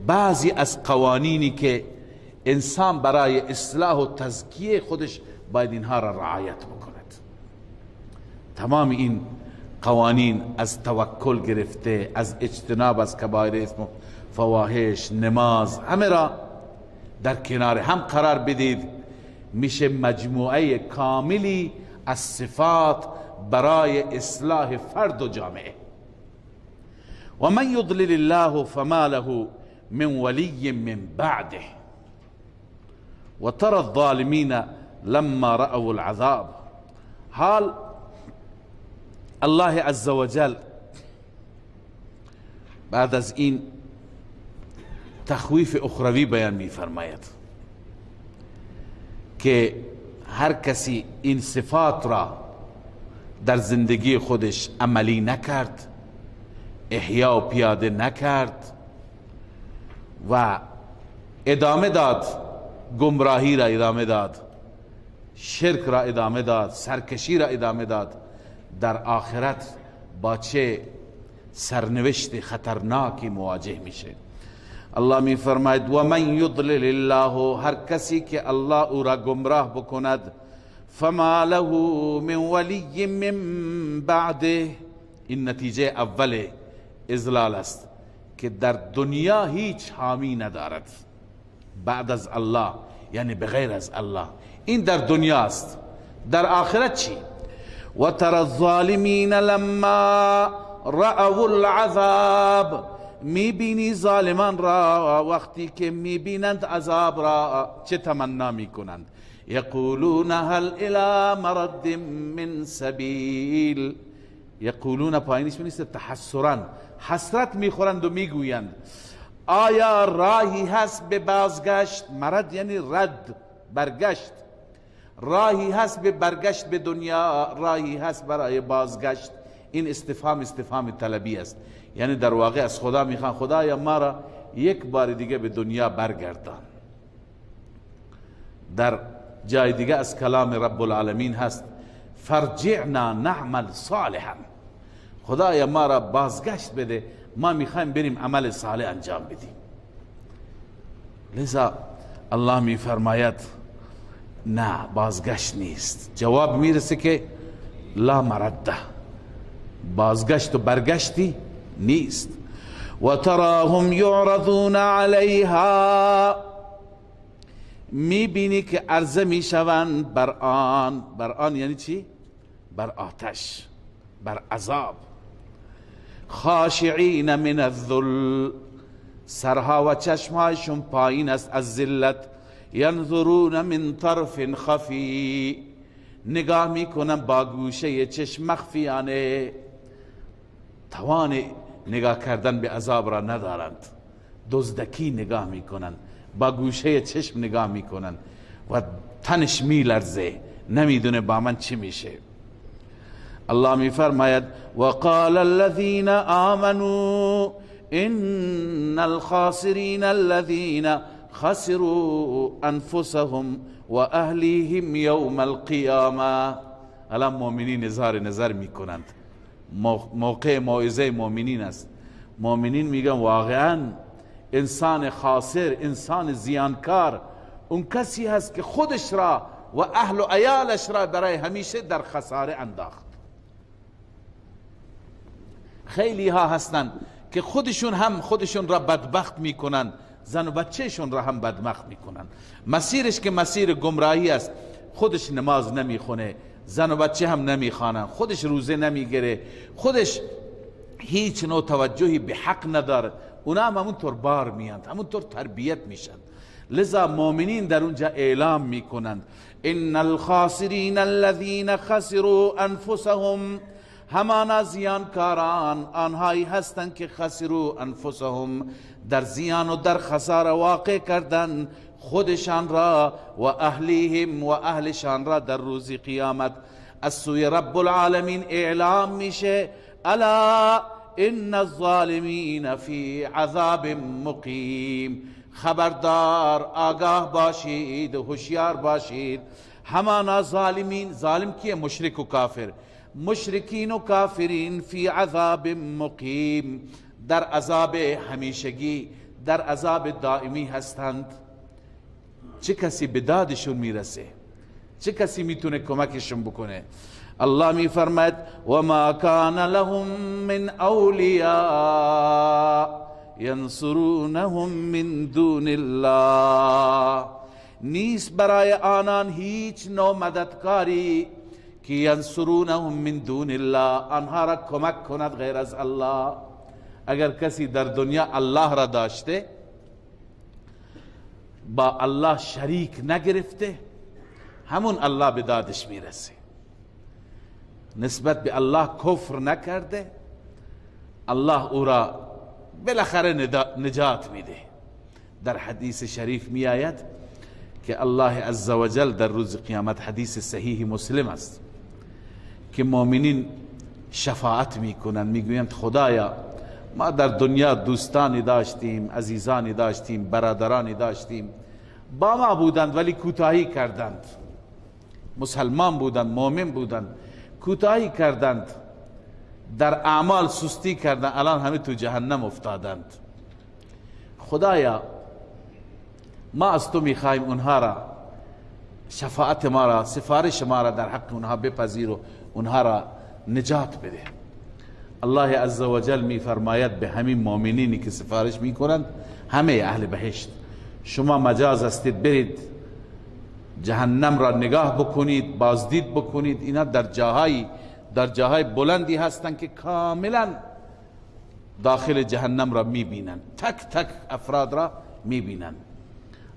بعضی از قوانینی که انسان برای اصلاح و تزکیه خودش باید اینها را رعایت بکند. تمام این قوانین، از توکل گرفته، از اجتناب از کبایر اسم و فواحش، نماز، همه را در کنار هم قرار بدید، میشه مجموعه کاملی از صفات برای اصلاح فرد و جامعه. و من یضلل الله فما له من ولی من بعده و ترى الظالمین لما رأوا العذاب. حال الله عز وجل بعد از این تخویف اخروی بیان می فرماید که هر کسی این صفات را در زندگی خودش عملی نکرد، احیا و پیاده نکرد و ادامه داد، گمراهی را ادامه داد، شرک را ادامه داد، سرکشی را ادامه داد، در آخرت با چه سرنوشت خطرناکی مواجه میشه. الله می فرماید و من یضلل الله، هر کسی که الله او را گمراه بکند، فما له من ولی من بعده، این نتیجه اول اضلال است که در دنیا هیچ حامی ندارد بعد از الله، یعنی بغیر از الله. این در دنیا است. در آخرت چی؟ و ترى الظالمین لما رأوا العذاب، میبینی ظالمان را وقتی که میبینند عذاب را چه تمنا میکنند؟ یقولون هل الى مرد من سبیل، یقولون پایینش نیست، تحسرا، حسرت میخورند و میگویند آیا راهی هست به بازگشت؟ مرد یعنی رد، برگشت. راهی هست به برگشت به دنیا، راهی هست برای بازگشت. این استفهام طلبی است، یعنی در واقع از خدا میخوان خدایا ما را یک بار دیگه به دنیا برگردان. در جای دیگه از کلام رب العالمین هست فرجعنا نعمل صالحا، خدایا ما را بازگشت بده، ما میخوایم بریم عمل صالح انجام بدیم. لذا الله میفرماید نه، بازگشت نیست. جواب میرسه که لا مرده، بازگشت و برگشتی نیست. و تراهم یعرضون علیها، میبینی که عرضه میشوند بر آن. بر آن یعنی چی؟ بر آتش، بر عذاب. خاشعین من الذل، سرها و چشمهایشون پایین است از ذلت. ینظرون من طرف خفی، نگاه میکنن با گوشه چشم مخفیانه، توان نگاه کردن به عذاب را ندارند، دزدکی نگاه میکنن، با گوشه چشم نگاه میکنن و تنش میلرزه، نمیدونه با من چی میشه. الله میفرماید وقال الذين آمنوا ان الخاسرين الذين خسروا انفسهم و اهلیهم یوم القیامه. الان مؤمنین نظر میکنند، موقع موعظه مؤمنین است. مؤمنین میگن واقعا انسان خاسر، انسان زیانکار اون کسی هست که خودش را و اهل و عیالش را برای همیشه در خساره انداخت. خیلی ها هستند که خودشون را بدبخت میکنن، زن و بچهشون را هم بدبخت میکنن. مسیرش که مسیر گمراهی است، خودش نماز نمیخونه، زن و بچه هم نمیخوانن، خودش روزه نمیگیره، خودش هیچ نوع توجهی به حق نداره، اونا هم همونطور بار میاند، همونطور تربیت میشن. لذا مؤمنین در اونجا اعلام میکنند ان الخاسرین الذین خسروا انفسهم، همانا زیانکاران آنهایی هستند که خسروا انفسهم، در زیان و در خساره واقع کردن خودشان را و اهلیهم و اهلشان را در روز قیامت. از سوی رب العالمین اعلام میشه الا ان الظالمین فی عذاب مقیم، خبردار، آگاه باشید، هوشیار باشید. همانا ظالمین، ظالم کیه؟ مشرک و کافر، مشرکین و کافرین فی عذاب مقیم، در عذاب همیشگی، در عذاب دائمی هستند. چه کسی به دادشون میرسه؟ چه کسی میتونه کمکشون بکنه؟ الله میفرماید و ما کان لهم من اولیاء ینصرونهم من دون الله، نیست برای آنان هیچ نوع مددکاری که ینصرونهم من دون الله، آنها را کمک کند غیر از الله. اگر کسی در دنیا الله را داشته، با الله شریک نگرفته، همون الله به دادش میرسه. نسبت به الله کفر نکرده، الله او را بالاخره نجات میده. در حدیث شریف می آید که الله عزوجل در روز قیامت، حدیث صحیح مسلم است، که مؤمنین شفاعت میکنند، میگویند خدایا ما در دنیا دوستانی داشتیم، عزیزانی داشتیم، برادرانی داشتیم، با ما بودند ولی کوتاهی کردند، مسلمان بودند، مؤمن بودند، کوتاهی کردند، در اعمال سستی کردند، الان همه تو جهنم افتادند. خدایا ما از تو میخوایم اونها را، شفاعت ما را، سفارش ما را در حق اونها بپذیر و اونها را نجات بده. الله عزوجل میفرماید به همین مؤمنینی که سفارش میکنند، همه اهل بهشت، شما مجاز استید برید جهنم را نگاه بکنید، بازدید بکنید، اینا در جاهای بلندی هستند که کاملا داخل جهنم را میبینند، تک تک افراد را میبینند.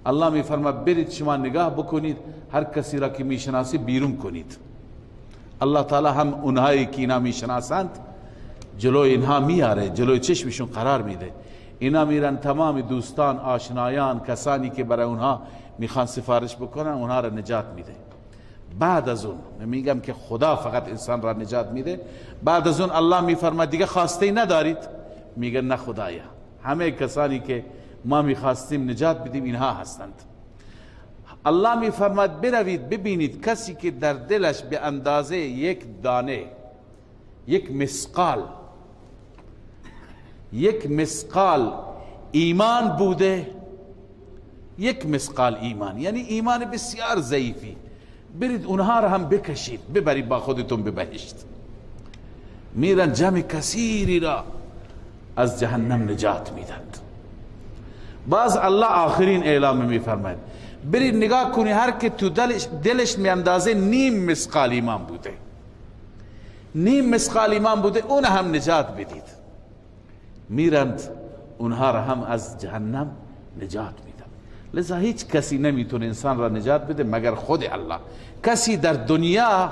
الله میفرماید برید شما نگاه بکنید، هر کسی را که میشناسی بیرون کنید. الله تعالی هم اونهایی که اینا میشناسند جلوی اینها میاره، جلوی چشمشون قرار میده. اینا میرن تمام دوستان، آشنایان، کسانی که برای اونها میخوان سفارش بکنن، اونها را نجات میده. بعد از اون، نمیگم که خدا فقط انسان را نجات میده، بعد از اون الله میفرماید دیگه خواسته ندارید؟ میگن نه خدایا، همه کسانی که ما میخواستیم نجات بدیم اینها هستند. الله میفرماید بروید ببینید کسی که در دلش به اندازه یک دانه، یک مسقال ایمان بوده، یک مسقال ایمان، یعنی ایمان بسیار ضعیفی، برید اونها را هم بکشید ببرید با خودتون به بهشت. میرن جمع کثیری را از جهنم نجات میدند. باز الله آخرین اعلام میفرماید برید نگاه کنی هر که تو دلش می اندازه نیم مسقال ایمان بوده، نیم مسقال ایمان بوده، اون هم نجات بدید. میرند اونها را هم از جهنم نجات میدن. لذا هیچ کسی نمیتونه انسان را نجات بده مگر خود الله. کسی در دنیا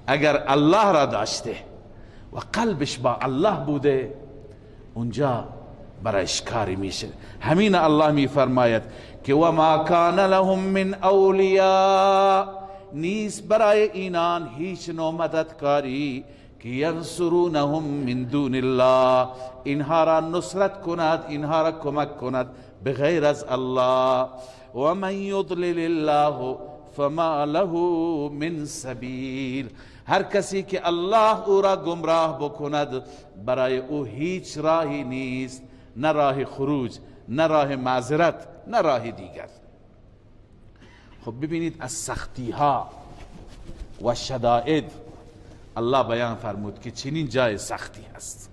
اگر الله را داشته و قلبش با الله بوده اونجا برایش کاری میشه. همین الله میفرماید که و ما کان لهم من اولیاء، نیست برای اینان هیچ نوع مددکاری که ینصرونهم من دون الله، اینها را نصرت کند، اینها را کمک کند بغیر از الله. و من یضلل الله فما له من سبیل، هر کسی که الله او را گمراه بکند برای او هیچ راهی نیست، نه راه خروج، نه راه معذرت، نه راه دیگر. خب ببینید از سختی ها و شدائد الله بیان فرمود که چنین جای سختی هست،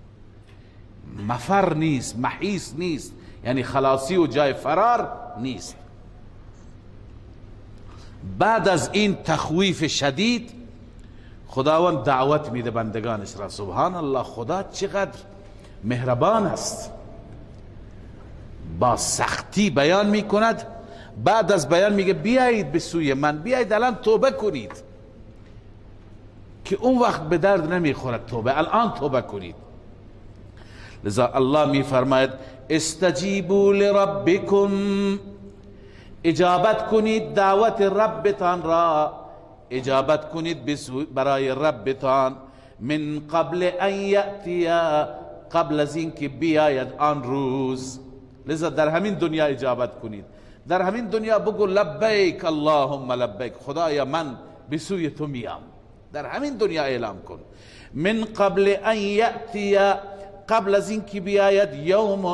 مفر نیست، محیص نیست، یعنی خلاصی و جای فرار نیست. بعد از این تخویف شدید خداوند دعوت میده بندگانش را. سبحان الله، خدا چقدر مهربان است، با سختی بیان میکند، بعد از بیان میگه بیایید به سوی من، بیایید الان توبه کنید، که اون وقت به درد نمیخورد توبه، الان توبه کنید. لذا الله میفرماید استجیبوا لربکم، اجابت کنید دعوت ربتان را، اجابت کنید برای ربتان، من قبل ان یأتی، قبل از این که بیاید آن روز. لذا در همین دنیا اجابت کنید، در همین دنیا بگو لبیک اللهم لبیک، خدایا من به سوی تو میام، در همین دنیا اعلام کن. من قبل ان یأتی، قبل از این که بیاید یوم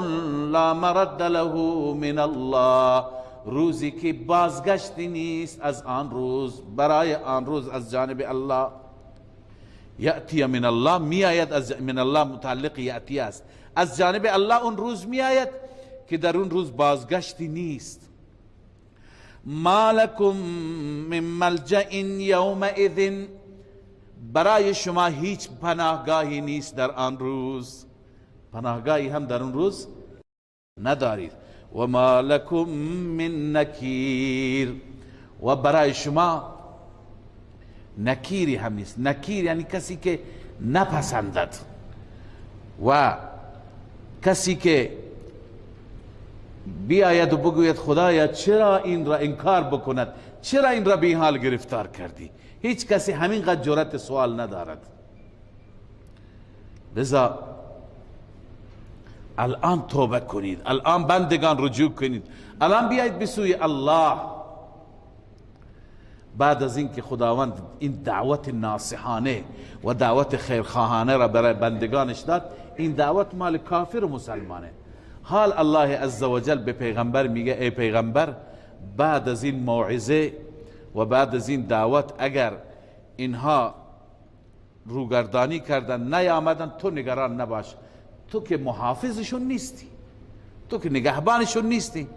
لا مرد له من الله، روزی که بازگشتی نیست از آن روز، برای آن روز از جانب الله. یأتی من الله، می آید از من الله، متعلق یأتی است، از جانب الله اون روز می آید که در اون روز بازگشتی نیست. ما لکم من ملجأ یومئذ، برای شما هیچ پناهگاهی نیست در آن روز، پناهگاهی هم در اون روز ندارید. و ما لکم من نکیر، و برای شما نکیری هم نیست. نکیر یعنی کسی که نپسندد و کسی که بیاید و بگوید خدایا چرا این را انکار بکند، چرا این را به این حال گرفتار کردی. هیچ کسی همین قدر جرأت سوال ندارد. لذا الان توبه کنید، الان بندگان رجوع کنید، الان بیایید به سوی الله. بعد از اینکه خداوند این دعوت ناصحانه و دعوت خیرخواهانه را برای بندگانش داد، این دعوت مال کافر و مسلمانه. حال الله عزوجل به پیغمبر میگه ای پیغمبر، بعد از این موعظه و بعد از این دعوت اگر اینها روگردانی کردن نیامدن، تو نگران نباش، تو که محافظشون نیستی، تو که نگهبانشون نیستی،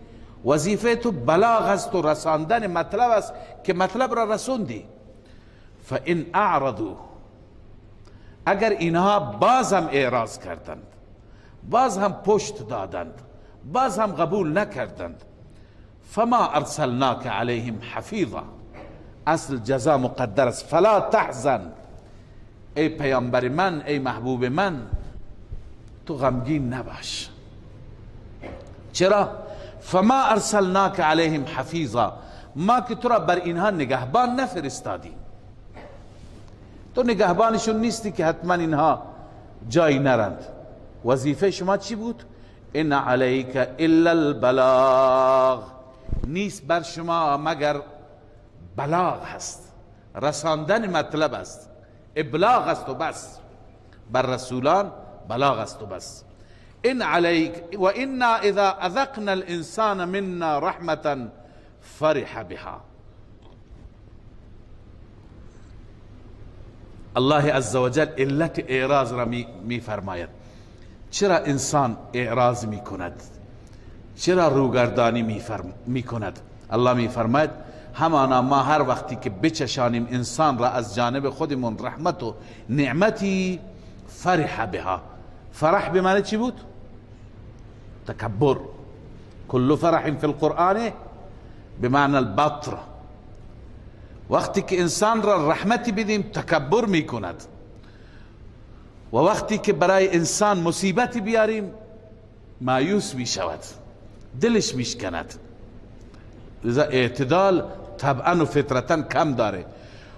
وظیفه تو بلاغ است و رساندن مطلب است که مطلب را رسوندی. فان اعرضوا، اگر اینها باز هم اعراض کردند، باز هم پشت دادند، باز هم قبول نکردند، فما ارسلناک علیهم حفیظا، اصل جزا مقدر است، فلا تحزن، ای پیامبر من، ای محبوب من، تو غمگین نباش. چرا؟ فما ارسلناک علیهم حفیظا، ما که تو را بر اینها نگهبان نفرستادیم، تو نگهبانشون نیستی که حتما اینها جایی نرند. وظیفه شما چی بود؟ ان علیک الا البلاغ، نیست بر شما مگر بلاغ هست، رساندن مطلب است، ابلاغ است و بس، بر رسولان بلاغ است و بس. ان علیک و انا اذا اذقنا الانسان منا رحمة فرح بها. الله عزوجل علت اعراض را می فرماید. چرا انسان اعراض می کند؟ چرا روگردانی می کند؟ الله می فرماید همانا ما هر وقتی که بچشانیم انسان را از جانب خودمون رحمت و نعمتی، فرح بها. فرح به معنی چی بود؟ تکبر. کل فرح فی القرآن به معنی البطر. وقتی که انسان را رحمتی بدیم تکبر میکند و وقتی که برای انسان مصیبتی بیاریم مایوس میشود، دلش میشکند. لذا اعتدال طبعا و فطرتا کم داره.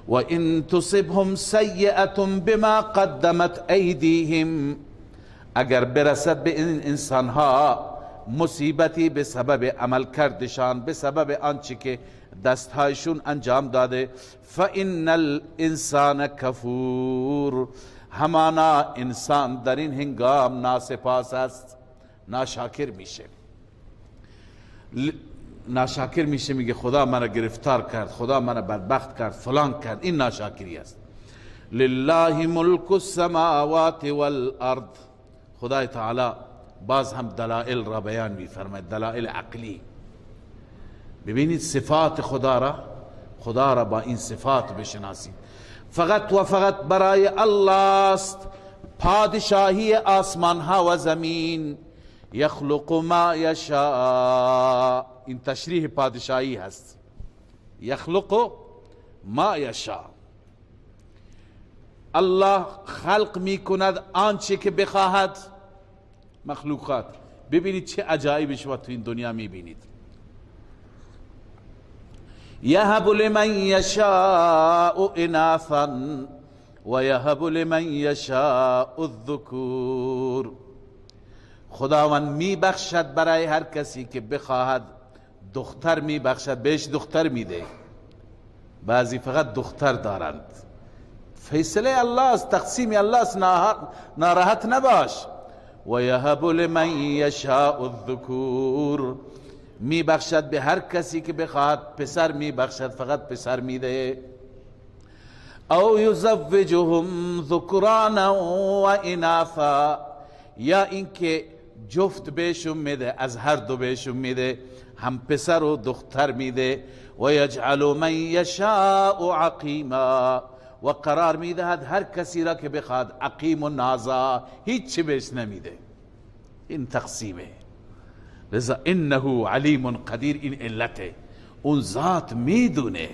و ان تصبهم سیئة بما قدمت ایدیهم، اگر برسد به این انسان ها مصیبتی به سبب عمل کردشان، به سبب آنچه که دستهایشون انجام داده، فان الانسان کفور، همانا انسان در این هنگام ناسپاس است، ناشاکر میشه. ناشاکر میشه، میگه خدا منو گرفتار کرد، خدا منو بدبخت کرد، فلان کرد. این ناشاکری است. لله ملک السماوات والارض، خدای تعالی باز هم دلائل را بیان میفرماید، دلائل عقلی. ببینید صفات خدا را با این صفات بشناسید. فقط و فقط برای الله است پادشاهی آسمان ها و زمین. یخلق ما یشاء، این تشریح پادشاهی هست. یخلق ما یشاء، الله خلق می کند آنچه که بخواهد. مخلوقات ببینید چه عجایب شما تو این دنیا می بینید. یهب لمن یشاء اناثا و یهب لمن یشاء الذکور، خداوند می بخشد برای هر کسی که بخواهد دختر می بخشد، بهش دختر میده. بعضی فقط دختر دارند. فیصله الله است، تقسیم الله است، ناراحت نباش. و یهب لمن یشاء الذکور، می بخشد به هر کسی که بخواهد پسر می بخشد، فقط پسر میده. او یزوجهم ذکرانا و اناثا، یا اینکه جفت بهشون میده، از هر دو بهشون میده، هم پسر و دختر میده. و یجعل من یشاء عقیما، و قرار میدهد هر کسی را که بخواد عقیم و نازا، هیچ چی بهش نمیده. این تقسیمه. لذا انه علیم قدیر، این علته. اون ذات میدونه،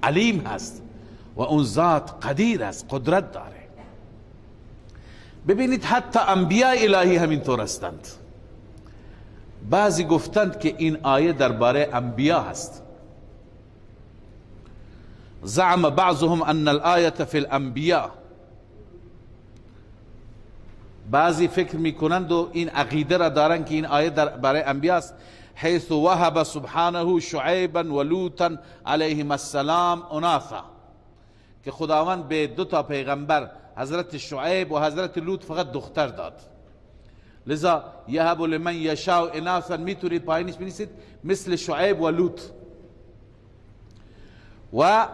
علیم هست و اون ذات قدیر است، قدرت داره. ببینید حتی انبیاء الهی همینطور هستند. بعضی گفتند که این آیه درباره انبیاء هست. زعم بعضهم ان الآیه فی الانبیاء، بعضی فکر میکنند و این عقیده را دارند که این آیه برای انبیاء است. حیث وهب سبحانه شعیبا و لوطا علیهم السلام اناثا، که خداوند به دو تا پیغمبر، حضرت شعیب و حضرت لوط، فقط دختر داد. لذا یهب لمن یشاء اناثا، میتونید پایینش بنویسید مثل شعیب و لوط. و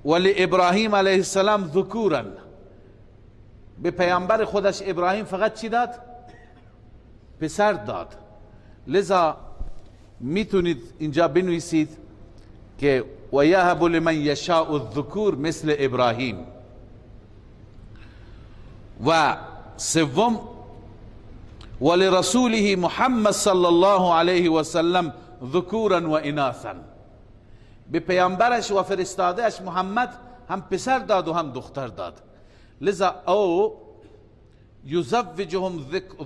ولابراهیم علیه السلام ذکورا، به پیامبر خودش ابراهیم فقط چی داد؟ پسر داد. لذا میتونید اینجا بنویسید که و یهب لمن یشاء الذکور مثل ابراهیم. و سوم ولرسوله محمد صلی الله علیه و سلم ذکورا و اناثا، به پیامبرش و فرستادهش محمد هم پسر داد و هم دختر داد. لذا او یزوجهم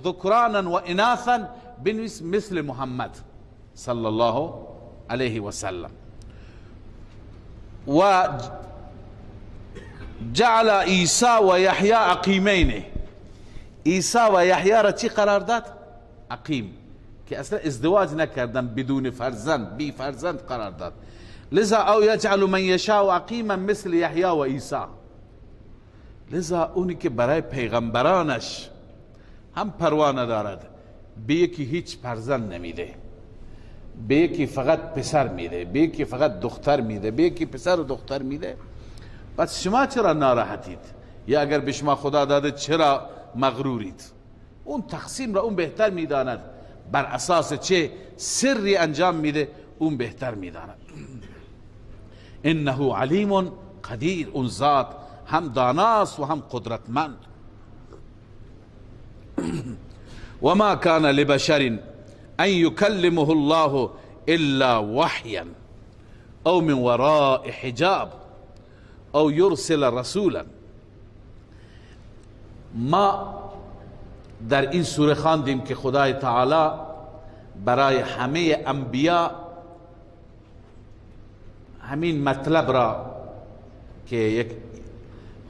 ذکرانا و اناثا، بنویس مثل محمد صلی الله علیه و سلم. و جعل عیسی و یحیی عقیمین، عیسی و یحیی را چی قرار داد؟ عقیم، که اصلا ازدواج نکردن، بدون فرزند، بی فرزند قرار داد. لذا او یجعل من یشاء عقیما مثل یحیی و عیسی. لذا اونی که برای پیغمبرانش هم پروا ندارد، به یکی هیچ فرزند نمیده، به یکی فقط پسر میده، به یکی فقط دختر میده، به یکی پسر و دختر میده. پس شما چرا ناراحتید؟ یا اگر به شما خدا داده چرا مغرورید؟ اون تقسیم را اون بهتر میداند، بر اساس چه سری انجام میده اون بهتر میداند. انه علیم قدیر، اون ذات هم داناست و هم قدرتمند. و ما کان لبشر ان یکلمه الله الا وحیا او من وراء حجاب او یرسل رسولا. ما در این سوره خواندیم که خدای تعالی برای همه انبیا همین مطلب را که یک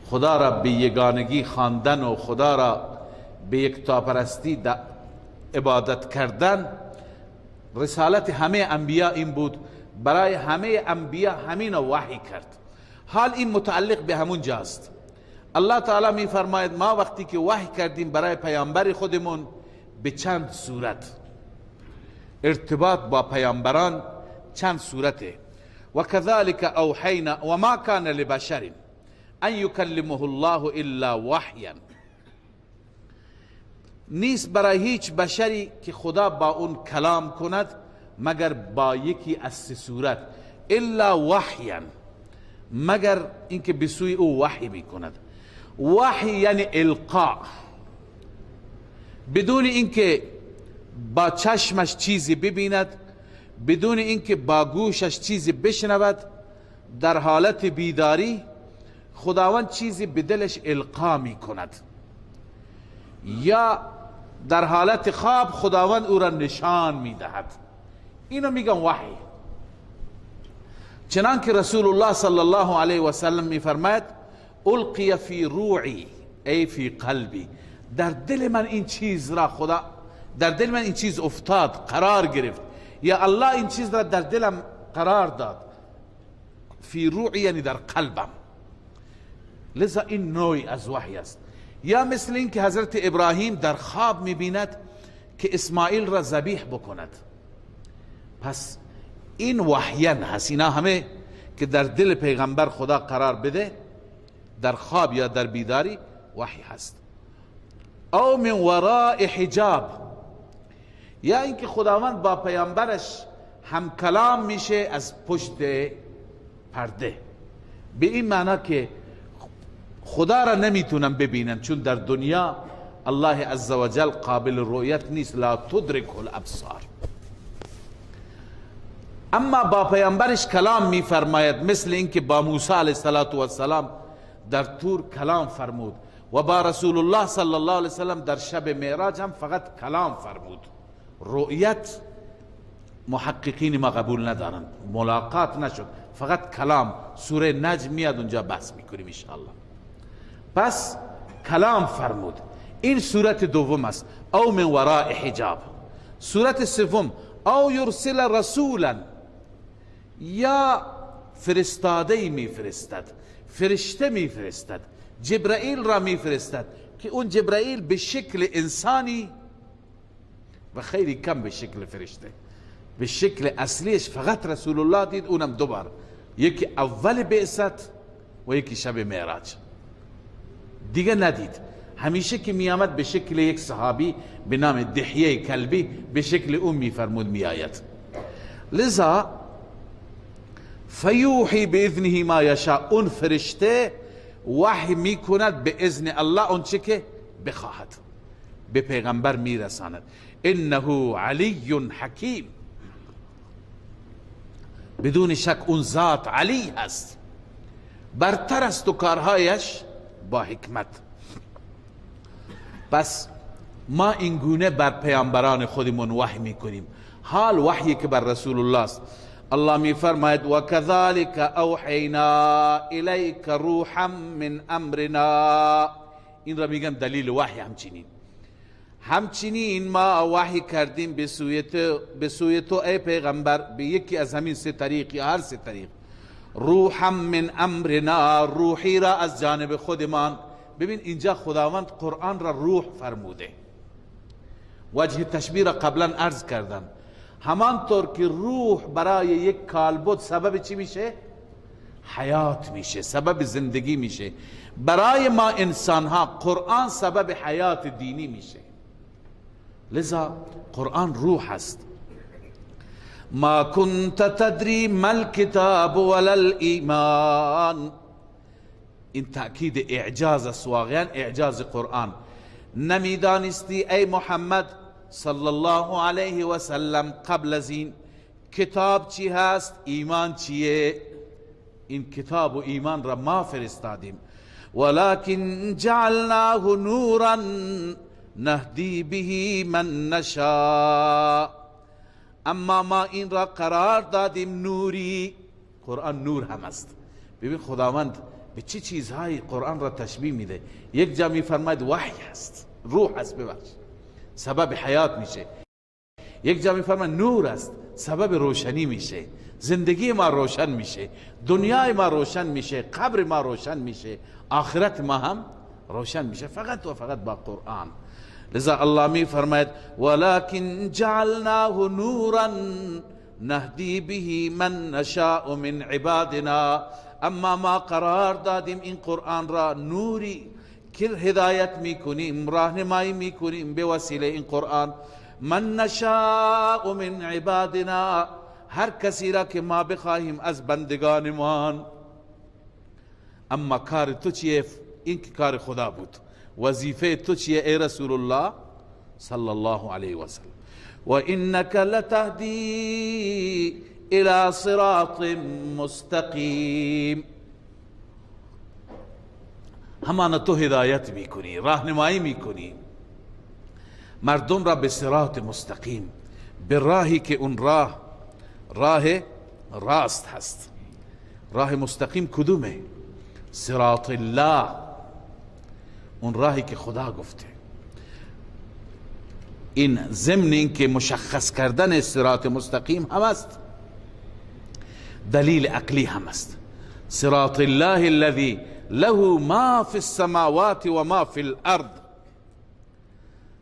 خدا را به یگانگی خواندن و خدا را به یکتاپرستی عبادت کردن، رسالت همه انبیا این بود، برای همه انبیا همین وحی کرد. حال این متعلق به همون جاست. الله تعالی می فرماید ما وقتی که وحی کردیم برای پیامبر خودمون به چند صورت، ارتباط با پیامبران چند صورته. و كذلك اوحینا و ما کان لبشر ان یکلمه الله الا وحیا. نیست برای هیچ بشری که خدا با اون کلام کند مگر با یکی از سه صورت، الا وحیا، مگر اینکه به سوی او وحی میکند. وحی یعنی القاء، بدون اینکه با چشمش چیزی ببیند، بدون اینکه با گوشش چیزی بشنود، در حالت بیداری خداوند چیزی به دلش القا می کند، یا در حالت خواب خداوند او را نشان می دهد. اینو میگن وحی. چنانکه رسول الله صلی الله علیه و سلم می فرماید القی فی روعی ای فی قلبی، در دل من این چیز را خدا، در دل من این چیز افتاد، قرار گرفت، یا الله این چیز را در دلم قرار داد. فی روعی یعنی در قلبم. لذا این نوعی از وحی است. یا مثل این که حضرت ابراهیم در خواب میبیند که اسماعیل را ذبیح بکند، پس این وحیان هست. اینا همه که در دل پیغمبر خدا قرار بده، در خواب یا در بیداری، وحی هست. او من وراء حجاب، یا اینکه خداوند با پیامبرش هم کلام میشه از پشت پرده، به این معنا که خدا را نمیتونن ببینن، چون در دنیا الله عزوجل قابل رؤیت نیست، لا تدرک الابصار. اما با پیامبرش کلام میفرماید، مثل اینکه با موسی علیه السلام در طور کلام فرمود و با رسول الله صلی الله علیه وسلم در شب معراج هم فقط کلام فرمود. رؤیت محققین ما قبول ندارند، ملاقات نشد، فقط کلام. سوره نجم میاد اونجا بحث میکنیم ان شاء الله. پس کلام فرمود. این صورت دوم است، او من وراء حجاب. صورت سوم، او یرسل رسولا، یا فرستاده میفرستد، فرشته میفرستد، جبرائیل را میفرستد که اون جبرائیل به شکل انسانی و خیلی کم به شکل فرشته. به شکل اصلیش فقط رسول الله دید، اونم دوبار، یکی اول بعثت و یکی شب معراج، دیگه ندید. همیشه که میامد به شکل یک صحابی به نام دحیه کلبی به شکل اون میفرمود میآید. لذا فیوحی باذنه ما یشاء، اون فرشته وحی میکند به اذن الله اون چه که بخواهد، به پیغمبر میرساند. انه علی حکیم، بدون شک اون ذات علی هست، برتر است و کارهایش با حکمت. پس ما اینگونه بر پیامبران خودمون وحی میکنیم. حال وحی که بر رسول الله است، الله می فرماید و كذلك اوحینا الیک روحا من امرنا. این را میگن دلیل وحی. همچنین ما وحی کردیم به سوی تو ای پیغمبر، به یکی از همین سه طریق یا هر سه طریق. روحا من امرنا، روحی را از جانب خودمان. ببین اینجا خداوند قرآن را روح فرموده. وجه تشبیه را قبلا عرض کردم. همانطور که روح برای یک کالبد سبب چی میشه؟ حیات میشه، سبب زندگی میشه. برای ما انسان ها قرآن سبب حیات دینی میشه. لذا قرآن روح است. ما كنت تدری ما الكتاب ولا الایمان. این تأکید اعجاز است، واقعا اعجاز قرآن. نمیدانستی ای محمد صلی الله علیه و سلم قبل از این کتاب چی هست، ایمان چیه. این کتاب و ایمان را ما فرستادیم. ولكن جعلناه نورا نهدی به من نشاء، اما ما این را قرار دادیم نوری. قرآن نور هم است. ببین خداوند به چه چیزهایی قرآن را تشبیه میده. یک جا میفرماید وحی است، روح است، سبب حیات میشه. یک جا میفرماید نور است، سبب روشنی میشه، زندگی ما روشن میشه، دنیای ما روشن میشه، قبر ما روشن میشه، آخرت ما هم روشن میشه، فقط و فقط با قرآن. لذا الله می فرماید ولكن جعلناه نورا نهدی به من نشاء من عبادنا، اما ما قرار دادیم این قرآن را نوری که هدایت میکنیم، راهنمایی میکنیم به وسیله این قرآن. من نشاء من عبادنا، هر کسی را که ما بخواهیم از بندگانمان. اما کار تو چیه؟ این که کار خدا بود. وظیفه تو چیه ای رسول الله صلی الله علیه و سلم؟ و انک لتهدی الى صراط مستقیم، همان تو هدایت میکنی، راهنمایی میکنی مردم را به صراط مستقیم، به راهی که اون راه راست هست. راه مستقیم کدومه؟ صراط الله، اون راهی که خدا گفته. این ضمن این که مشخص کردن صراط مستقیم هم است، دلیل عقلی هم است. صراط الله الذي له ما في السماوات و ما في الارض،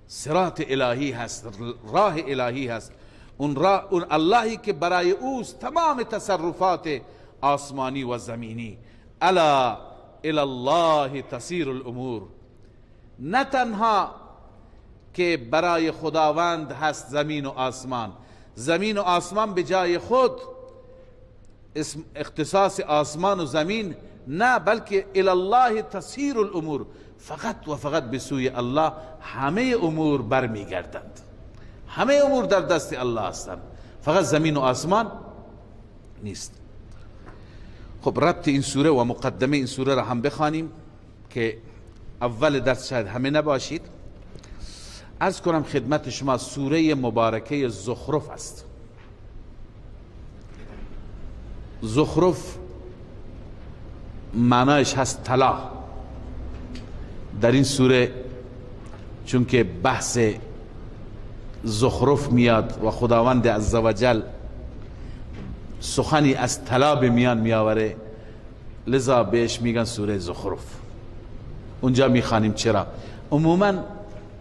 صراط الهی هست، راه الهی هست. اون اللهی که برای اوست تمام تصرفات آسمانی و زمینی. الا الى الله تسیر الامور، نه تنها که برای خداوند هست زمین و آسمان، زمین و آسمان به جای خود اختصاص آسمان و زمین نه، بلکه الی الله تسیر الامور، فقط و فقط به سوی الله همه امور برمیگردند. همه امور در دست الله هستند، فقط زمین و آسمان نیست. خب ربط این سوره و مقدمه این سوره را هم بخوانیم که اول درس شاید همه نباشید. عرض کنم خدمت شما سوره مبارکه زخرف است. زخرف معنایش هست طلا. در این سوره چون که بحث زخرف میاد و خداوند عزوجل سخنی از طلا به میان میآوره، لذا بهش میگن سوره زخرف. اونجا میخوانیم. چرا؟ عموما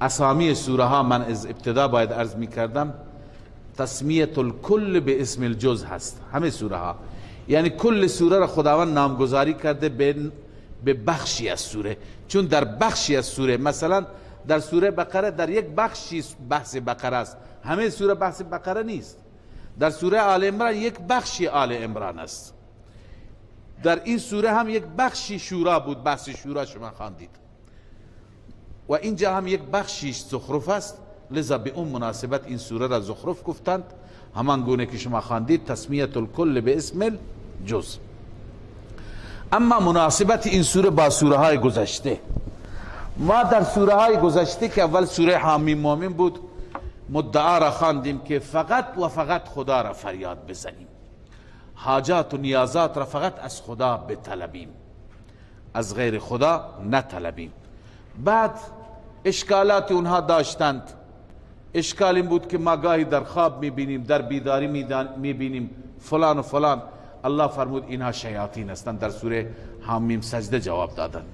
اسامی سوره ها من از ابتدا باید عرض میکردم تسمیت الکل به اسم الجز هست. همه سوره ها یعنی کل سوره را خداوند نامگذاری کرده به بخشی از سوره، چون در بخشی از سوره، مثلا در سوره بقره در یک بخشی بحث بقره است، همه سوره بحث بقره نیست. در سوره آل عمران یک بخشی آل عمران است. در این سوره هم یک بخشی شورا بود، بحث شورا شما خواندید، و اینجا هم یک بخشیش زخرف است. لذا به اون مناسبت این سوره را زخرف گفتند، همان گونه که شما خواندید تسمیت الکل به اسم الجز. اما مناسبت این سوره با سوره های گذشته، ما در سوره های گذشته که اول سوره حامیم مومن بود مدعا را خواندیم که فقط و فقط خدا را فریاد بزنیم، حاجات و نیازات را فقط از خدا بطلبیم، از غیر خدا نطلبیم. بعد اشکالات اونها داشتند. اشکال این بود که ما گاهی در خواب میبینیم، در بیداری میبینیم فلان و فلان. الله فرمود اینها شیاطین هستند، در سوره حامیم سجده جواب دادن.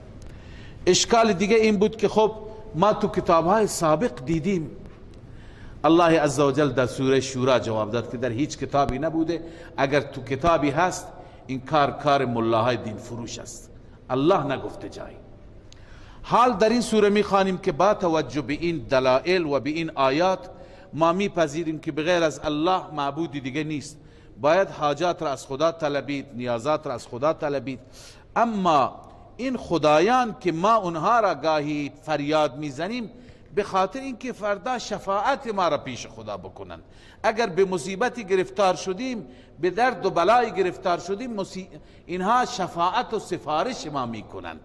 اشکال دیگه این بود که خب ما تو کتابهای سابق دیدیم الله عزوجل در سوره شورا جواب داد که در هیچ کتابی نبوده، اگر تو کتابی هست این کار ملاهای دین فروش است، الله نگفته جایی. حال در این سوره میخوانیم که با توجه به این دلائل و به این آیات ما میپذیریم که بغیر از الله معبودی دیگه نیست، باید حاجات را از خدا طلبید، نیازات را از خدا طلبید. اما این خدایان که ما اونها را گاهی فریاد میزنیم به خاطر اینکه فردا شفاعت ما را پیش خدا بکنند. اگر به مصیبتی گرفتار شدیم، به درد و بلای گرفتار شدیم، اینها شفاعت و سفارش ما میکنند.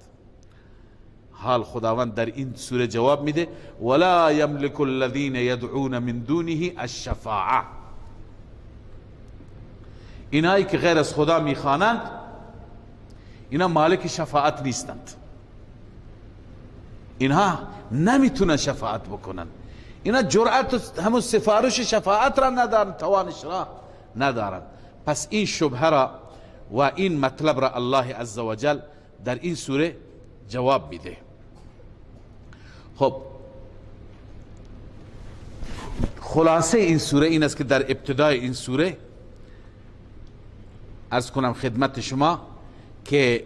حال خداوند در این سوره جواب میده ولا یملک الذین یدعون من دونه الشفاعه. اینایی که غیر از خدا میخوانند اینا مالک شفاعت نیستند، اینها نمیتونن شفاعت بکنن، اینا جرأت همون سفارش شفاعت را ندارن، توانش را ندارن. پس این شبهه را و این مطلب را الله عزوجل در این سوره جواب میده. خب خلاصه این سوره این است که در ابتدای این سوره عرض کنم خدمت شما که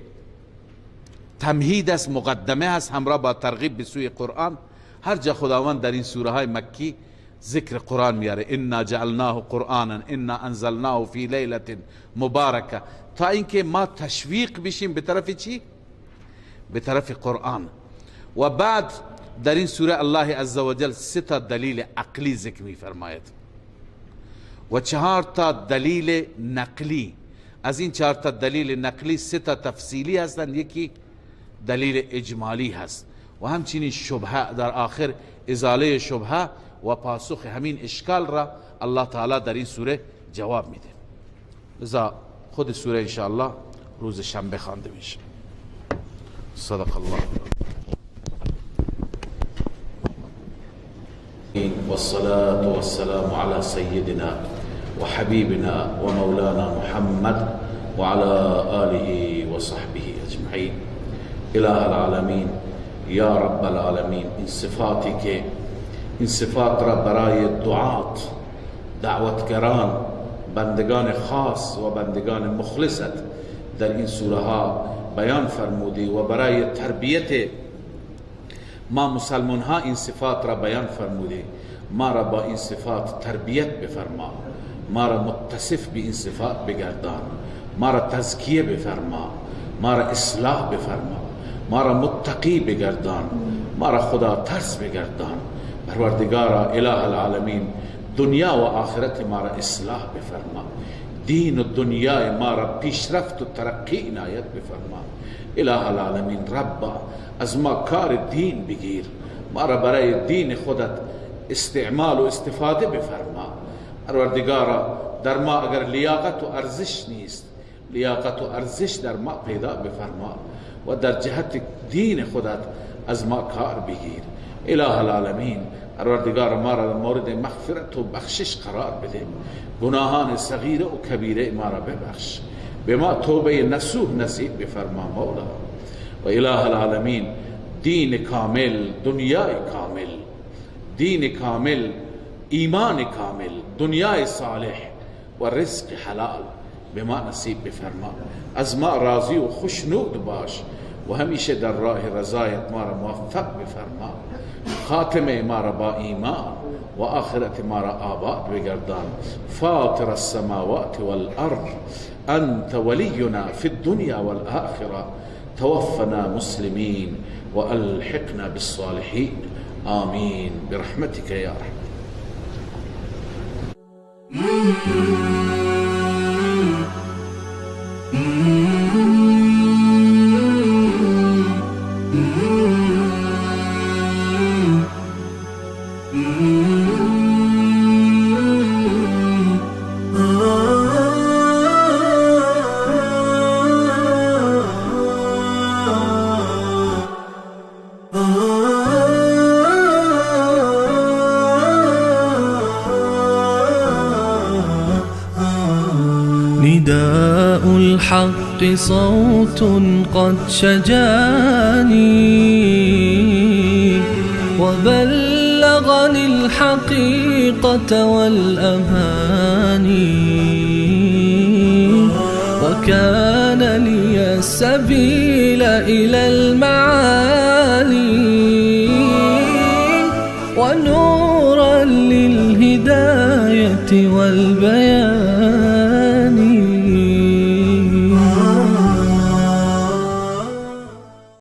تمهید است، مقدمه است همراه با ترغیب به سوی قرآن. هر جا خداوند در این سوره های مکی ذکر قرآن میاره، انا جعلناه قرآنا انا انزلناه فی لیلة مبارکه، تا اینکه ما تشویق بشیم به طرف چی؟ به طرف قرآن. و بعد در این سوره الله عزوجل 3 تا دلیل عقلی ذکر می فرماید و 4 تا دلیل نقلی. از این 4 تا دلیل نقلی 3 تا تفصیلی هستند، یکی دلیل اجمالی هست. و همچنین شبهه در آخر، ازاله شبهه و پاسخ همین اشکال را الله تعالی در این سوره جواب میده. لذا خود سوره انشاءالله روز شنبه خوانده میشه. صدق الله. والصلاة والسلام على سيدنا وحبيبنا ومولانا محمد وعلى آله وصحبه أجمعين. إله العالمين یا رب العالمین، این صفاتی که این صفات را برای دعات، دعوتگران، بندگان خاص و بندگان مخلصت در این سوره ها بیان فرمودی و برای تربیت ما مسلمان ها این صفات را بیان فرمودی. ما را با این صفات تربیت بفرما، ما را متصف به این صفات بگردان، ما را تزکیه بفرما، ما را اصلاح بفرما، ما را متقی بگردان، ما را خدا ترس بگردان. پروردگارا اله العالمین، دنیا و آخرت ما را اصلاح بفرما، دین و دنیای ما را پیشرفت و ترقی عنایت بفرما. اله العالمین ربا، از ما کار دین بگیر، ما را برای دین خودت استعمال و استفاده بفرما. پروردگارا در ما اگر لیاقت و ارزش نیست، لیاقت و ارزش در ما پیدا بفرما و در جهت دین خودت از ما کار بگیر. اله العالمین پروردگار ما را مورد مغفرت و بخشش قرار بده، گناهان صغیره و کبیره ما را ببخش، به ما توبه نصوح نصیب بفرما مولا. و اله العالمین دین کامل، دنیای کامل، دین کامل، ایمان کامل، دنیای صالح و رزق حلال به ما نصیب بفرما. از ما راضی و خوشنود باش و همیشه در راه رضایت ما را موفق بفرما. خاتمه ما را با ایمان و آخرت ما را آباد بگردان. فاطر السماوات والارض انت ولینا فی الدنیا والآخرة، توفنا مسلمین و الحقنا بالصالحین. آمین برحمتك یا رحمن. نداء الحق صوت قد شجاني وبلغني الحقيقة والأماني، وكان لي السبيل إلى المعالي ونورا للهداية والبيان.